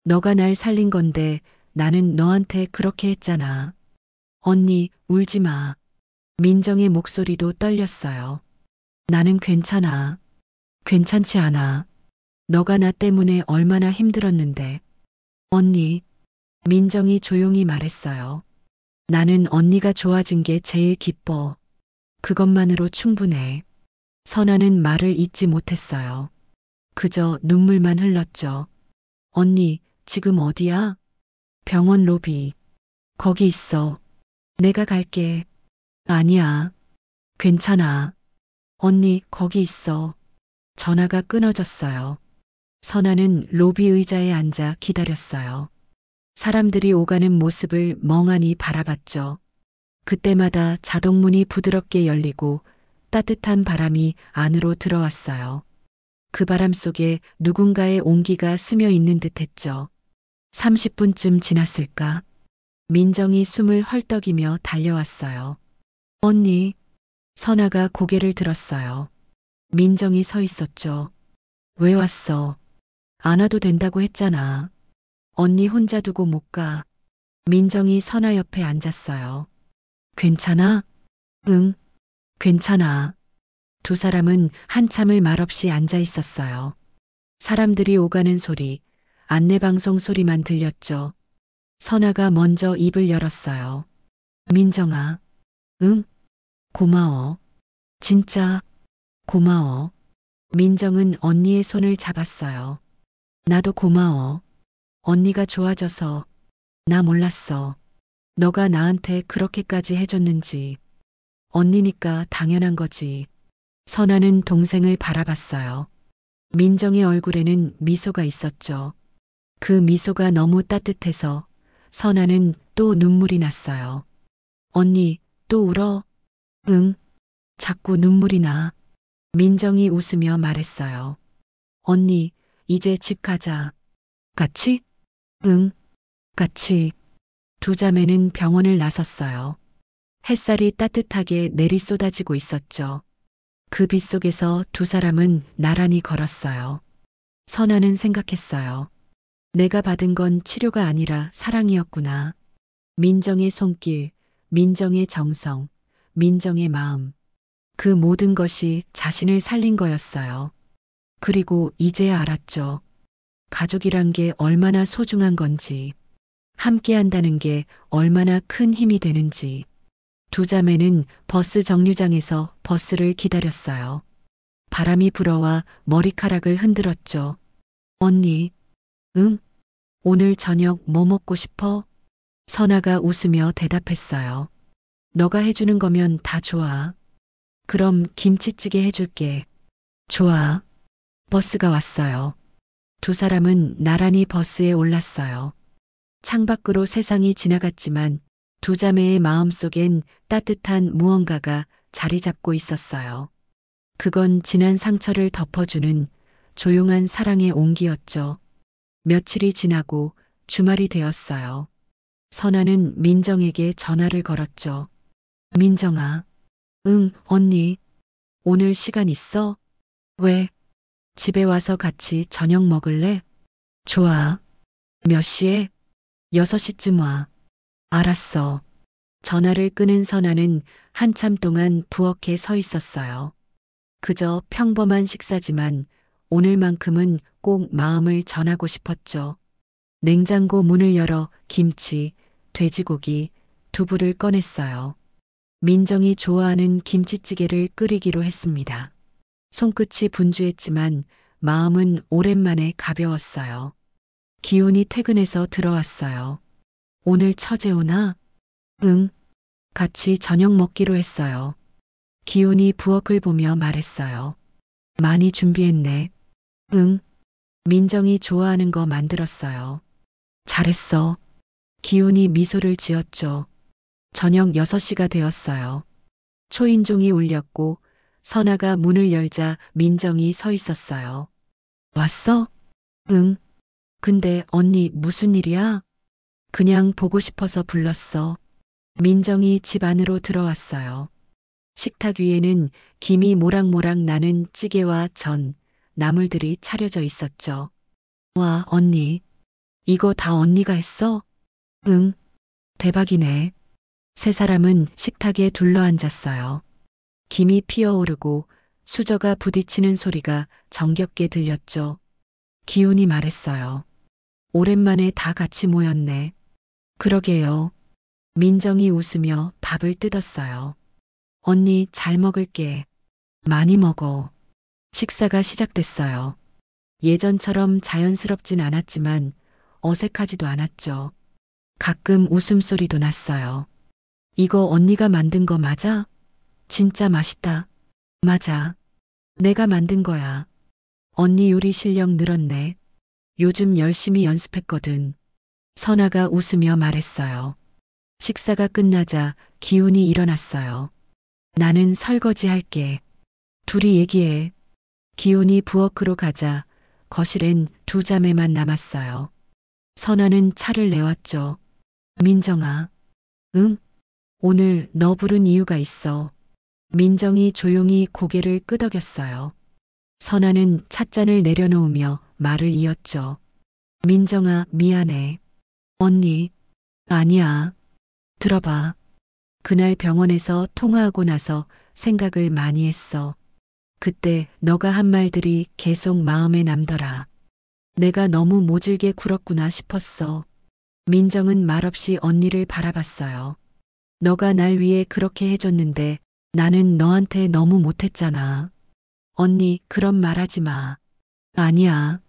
너가 날 살린 건데 나는 너한테 그렇게 했잖아. 언니, 울지 마. 민정의 목소리도 떨렸어요. 나는 괜찮아. 괜찮지 않아. 너가 나 때문에 얼마나 힘들었는데. 언니, 민정이 조용히 말했어요. 나는 언니가 좋아진 게 제일 기뻐. 그것만으로 충분해. 선아는 말을 잇지 못했어요. 그저 눈물만 흘렀죠. 언니, 지금 어디야? 병원 로비. 거기 있어. 내가 갈게. 아니야. 괜찮아. 언니, 거기 있어. 전화가 끊어졌어요. 선아는 로비 의자에 앉아 기다렸어요. 사람들이 오가는 모습을 멍하니 바라봤죠. 그때마다 자동문이 부드럽게 열리고 따뜻한 바람이 안으로 들어왔어요. 그 바람 속에 누군가의 온기가 스며 있는 듯 했죠. 30분쯤 지났을까? 민정이 숨을 헐떡이며 달려왔어요. 언니, 선아가 고개를 들었어요. 민정이 서 있었죠. 왜 왔어? 안 와도 된다고 했잖아. 언니 혼자 두고 못 가. 민정이 선아 옆에 앉았어요. 괜찮아? 응, 괜찮아. 두 사람은 한참을 말없이 앉아 있었어요. 사람들이 오가는 소리, 안내방송 소리만 들렸죠. 선아가 먼저 입을 열었어요. 민정아, 응? 고마워. 진짜 고마워. 민정은 언니의 손을 잡았어요. 나도 고마워. 언니가 좋아져서 나 몰랐어. 너가 나한테 그렇게까지 해줬는지. 언니니까 당연한 거지. 선아는 동생을 바라봤어요. 민정의 얼굴에는 미소가 있었죠. 그 미소가 너무 따뜻해서 선아는 또 눈물이 났어요. 언니, 또 울어? 응, 자꾸 눈물이 나. 민정이 웃으며 말했어요. 언니, 이제 집 가자. 같이? 응, 같이. 두 자매는 병원을 나섰어요. 햇살이 따뜻하게 내리쏟아지고 있었죠. 그 빛 속에서 두 사람은 나란히 걸었어요. 선아는 생각했어요. 내가 받은 건 치료가 아니라 사랑이었구나. 민정의 손길, 민정의 정성, 민정의 마음. 그 모든 것이 자신을 살린 거였어요. 그리고 이제야 알았죠. 가족이란 게 얼마나 소중한 건지, 함께 한다는 게 얼마나 큰 힘이 되는지. 두 자매는 버스 정류장에서 버스를 기다렸어요. 바람이 불어와 머리카락을 흔들었죠. 언니, 응? 오늘 저녁 뭐 먹고 싶어? 선아가 웃으며 대답했어요. 너가 해주는 거면 다 좋아. 그럼 김치찌개 해줄게. 좋아. 버스가 왔어요. 두 사람은 나란히 버스에 올랐어요. 창밖으로 세상이 지나갔지만 두 자매의 마음속엔 따뜻한 무언가가 자리 잡고 있었어요. 그건 지난 상처를 덮어주는 조용한 사랑의 온기였죠. 며칠이 지나고 주말이 되었어요. 선아는 민정에게 전화를 걸었죠. 민정아. 응, 언니. 오늘 시간 있어? 왜? 집에 와서 같이 저녁 먹을래? 좋아. 몇 시에? 6시쯤 와. 알았어. 전화를 끊은 선아는 한참 동안 부엌에 서 있었어요. 그저 평범한 식사지만 오늘만큼은 꼭 마음을 전하고 싶었죠. 냉장고 문을 열어 김치, 돼지고기, 두부를 꺼냈어요. 민정이 좋아하는 김치찌개를 끓이기로 했습니다. 손끝이 분주했지만 마음은 오랜만에 가벼웠어요. 기훈이 퇴근해서 들어왔어요. 오늘 처제 오나? 응. 같이 저녁 먹기로 했어요. 기훈이 부엌을 보며 말했어요. 많이 준비했네. 응. 민정이 좋아하는 거 만들었어요. 잘했어. 기훈이 미소를 지었죠. 저녁 6시가 되었어요. 초인종이 울렸고 선아가 문을 열자 민정이 서 있었어요. 왔어? 응. 근데 언니 무슨 일이야? 그냥 보고 싶어서 불렀어. 민정이 집 안으로 들어왔어요. 식탁 위에는 김이 모락모락 나는 찌개와 전, 나물들이 차려져 있었죠. 와, 언니. 이거 다 언니가 했어? 응. 대박이네. 세 사람은 식탁에 둘러앉았어요. 김이 피어오르고 수저가 부딪히는 소리가 정겹게 들렸죠. 기훈이 말했어요. 오랜만에 다 같이 모였네. 그러게요. 민정이 웃으며 밥을 뜯었어요. 언니 잘 먹을게. 많이 먹어. 식사가 시작됐어요. 예전처럼 자연스럽진 않았지만 어색하지도 않았죠. 가끔 웃음소리도 났어요. 이거 언니가 만든 거 맞아? 진짜 맛있다. 맞아. 내가 만든 거야. 언니 요리 실력 늘었네. 요즘 열심히 연습했거든. 선아가 웃으며 말했어요. 식사가 끝나자 기훈이 일어났어요. 나는 설거지 할게. 둘이 얘기해. 기훈이 부엌으로 가자 거실엔 두 자매만 남았어요. 선아는 차를 내왔죠. 민정아. 응? 오늘 너 부른 이유가 있어. 민정이 조용히 고개를 끄덕였어요. 선아는 찻잔을 내려놓으며 말을 이었죠. 민정아, 미안해. 언니. 아니야. 들어봐. 그날 병원에서 통화하고 나서 생각을 많이 했어. 그때 너가 한 말들이 계속 마음에 남더라. 내가 너무 모질게 굴었구나 싶었어. 민정은 말없이 언니를 바라봤어요. 너가 날 위해 그렇게 해줬는데 나는 너한테 너무 못했잖아. 언니, 그런 말 하지 마. 아니야.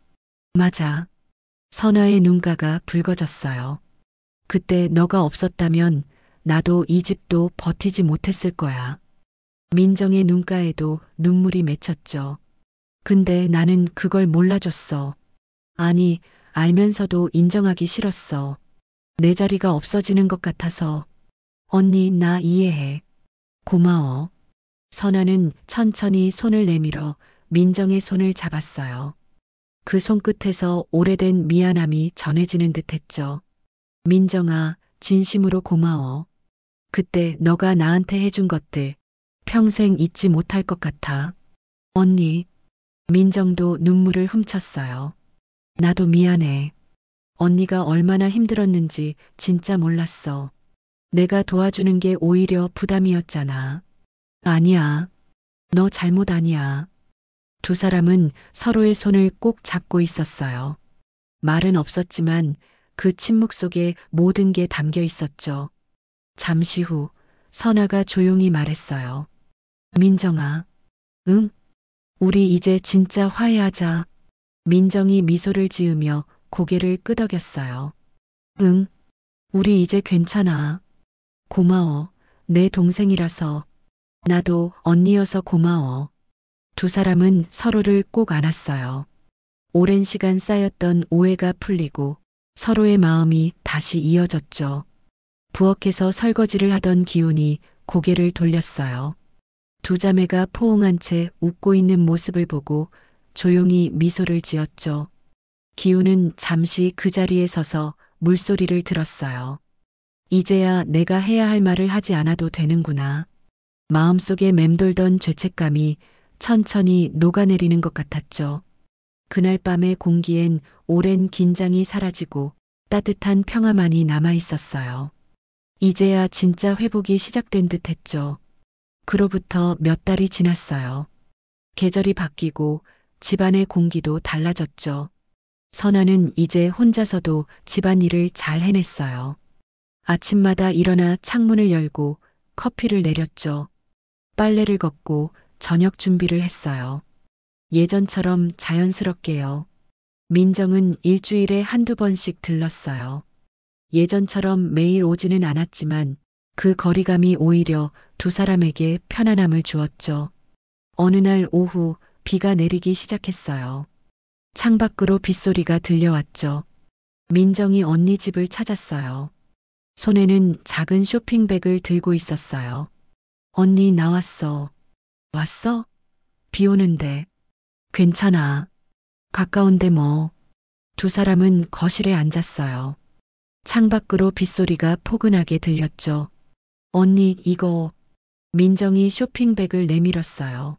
맞아. 선아의 눈가가 붉어졌어요. 그때 너가 없었다면 나도 이 집도 버티지 못했을 거야. 민정의 눈가에도 눈물이 맺혔죠. 근데 나는 그걸 몰라줬어. 아니, 알면서도 인정하기 싫었어. 내 자리가 없어지는 것 같아서. 언니, 나 이해해. 고마워. 선아는 천천히 손을 내밀어 민정의 손을 잡았어요. 그 손끝에서 오래된 미안함이 전해지는 듯 했죠. 민정아, 진심으로 고마워. 그때 너가 나한테 해준 것들 평생 잊지 못할 것 같아. 언니. 민정도 눈물을 훔쳤어요. 나도 미안해. 언니가 얼마나 힘들었는지 진짜 몰랐어. 내가 도와주는 게 오히려 부담이었잖아. 아니야. 너 잘못 아니야. 두 사람은 서로의 손을 꼭 잡고 있었어요. 말은 없었지만 그 침묵 속에 모든 게 담겨 있었죠. 잠시 후 선아가 조용히 말했어요. 민정아. 응? 우리 이제 진짜 화해하자. 민정이 미소를 지으며 고개를 끄덕였어요. 응. 우리 이제 괜찮아. 고마워. 내 동생이라서. 나도 언니여서 고마워. 두 사람은 서로를 꼭 안았어요. 오랜 시간 쌓였던 오해가 풀리고 서로의 마음이 다시 이어졌죠. 부엌에서 설거지를 하던 기훈이 고개를 돌렸어요. 두 자매가 포옹한 채 웃고 있는 모습을 보고 조용히 미소를 지었죠. 기훈은 잠시 그 자리에 서서 물소리를 들었어요. 이제야 내가 해야 할 말을 하지 않아도 되는구나. 마음속에 맴돌던 죄책감이 천천히 녹아내리는 것 같았죠. 그날 밤의 공기엔 오랜 긴장이 사라지고 따뜻한 평화만이 남아 있었어요. 이제야 진짜 회복이 시작된 듯 했죠. 그로부터 몇 달이 지났어요. 계절이 바뀌고 집안의 공기도 달라졌죠. 선아는 이제 혼자서도 집안일을 잘 해냈어요. 아침마다 일어나 창문을 열고 커피를 내렸죠. 빨래를 걷고 저녁 준비를 했어요. 예전처럼 자연스럽게요. 민정은 일주일에 한두 번씩 들렀어요. 예전처럼 매일 오지는 않았지만 그 거리감이 오히려 두 사람에게 편안함을 주었죠. 어느 날 오후 비가 내리기 시작했어요. 창밖으로 빗소리가 들려왔죠. 민정이 언니 집을 찾았어요. 손에는 작은 쇼핑백을 들고 있었어요. 언니 나왔어. 왔어? 비 오는데. 괜찮아. 가까운데 뭐. 두 사람은 거실에 앉았어요. 창밖으로 빗소리가 포근하게 들렸죠. 언니 이거. 민정이 쇼핑백을 내밀었어요.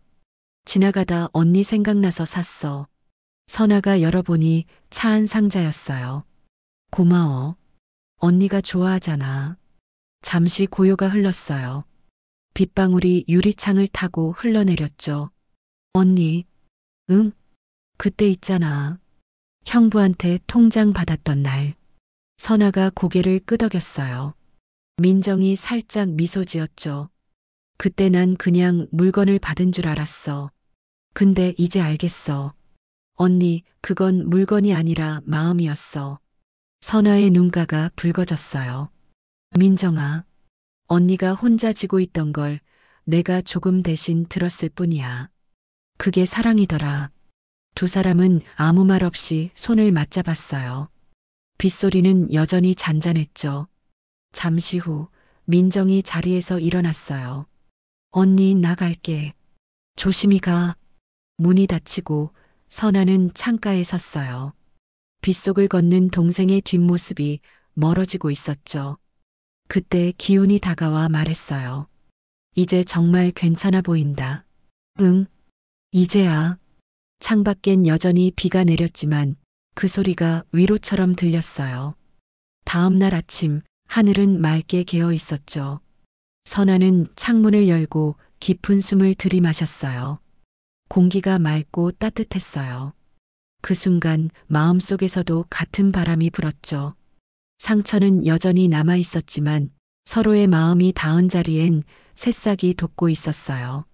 지나가다 언니 생각나서 샀어. 선아가 열어보니 차 안 상자였어요. 고마워. 언니가 좋아하잖아. 잠시 고요가 흘렀어요. 빗방울이 유리창을 타고 흘러내렸죠. 언니, 응? 그때 있잖아. 형부한테 통장 받았던 날. 선아가 고개를 끄덕였어요. 민정이 살짝 미소 지었죠. 그때 난 그냥 물건을 받은 줄 알았어. 근데 이제 알겠어. 언니, 그건 물건이 아니라 마음이었어. 선아의 눈가가 붉어졌어요. 민정아, 언니가 혼자 지고 있던 걸 내가 조금 대신 들었을 뿐이야. 그게 사랑이더라. 두 사람은 아무 말 없이 손을 맞잡았어요. 빗소리는 여전히 잔잔했죠. 잠시 후 민정이 자리에서 일어났어요. 언니 나갈게. 조심히 가. 문이 닫히고 선아는 창가에 섰어요. 빗속을 걷는 동생의 뒷모습이 멀어지고 있었죠. 그때 기훈이 다가와 말했어요. 이제 정말 괜찮아 보인다. 응, 이제야. 창밖엔 여전히 비가 내렸지만 그 소리가 위로처럼 들렸어요. 다음 날 아침 하늘은 맑게 개어 있었죠. 선아는 창문을 열고 깊은 숨을 들이마셨어요. 공기가 맑고 따뜻했어요. 그 순간 마음속에서도 같은 바람이 불었죠. 상처는 여전히 남아 있었지만 서로의 마음이 닿은 자리엔 새싹이 돋고 있었어요.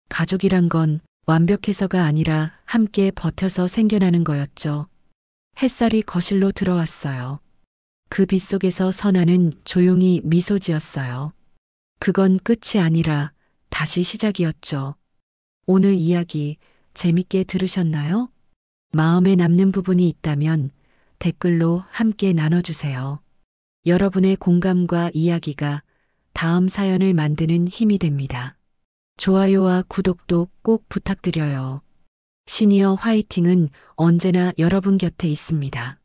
가족이란 건 완벽해서가 아니라 함께 버텨서 생겨나는 거였죠. 햇살이 거실로 들어왔어요. 그 빛 속에서 선아는 조용히 미소 지었어요. 그건 끝이 아니라 다시 시작이었죠. 오늘 이야기 재밌게 들으셨나요? 마음에 남는 부분이 있다면 댓글로 함께 나눠주세요. 여러분의 공감과 이야기가 다음 사연을 만드는 힘이 됩니다. 좋아요와 구독도 꼭 부탁드려요. 시니어 화이팅은 언제나 여러분 곁에 있습니다.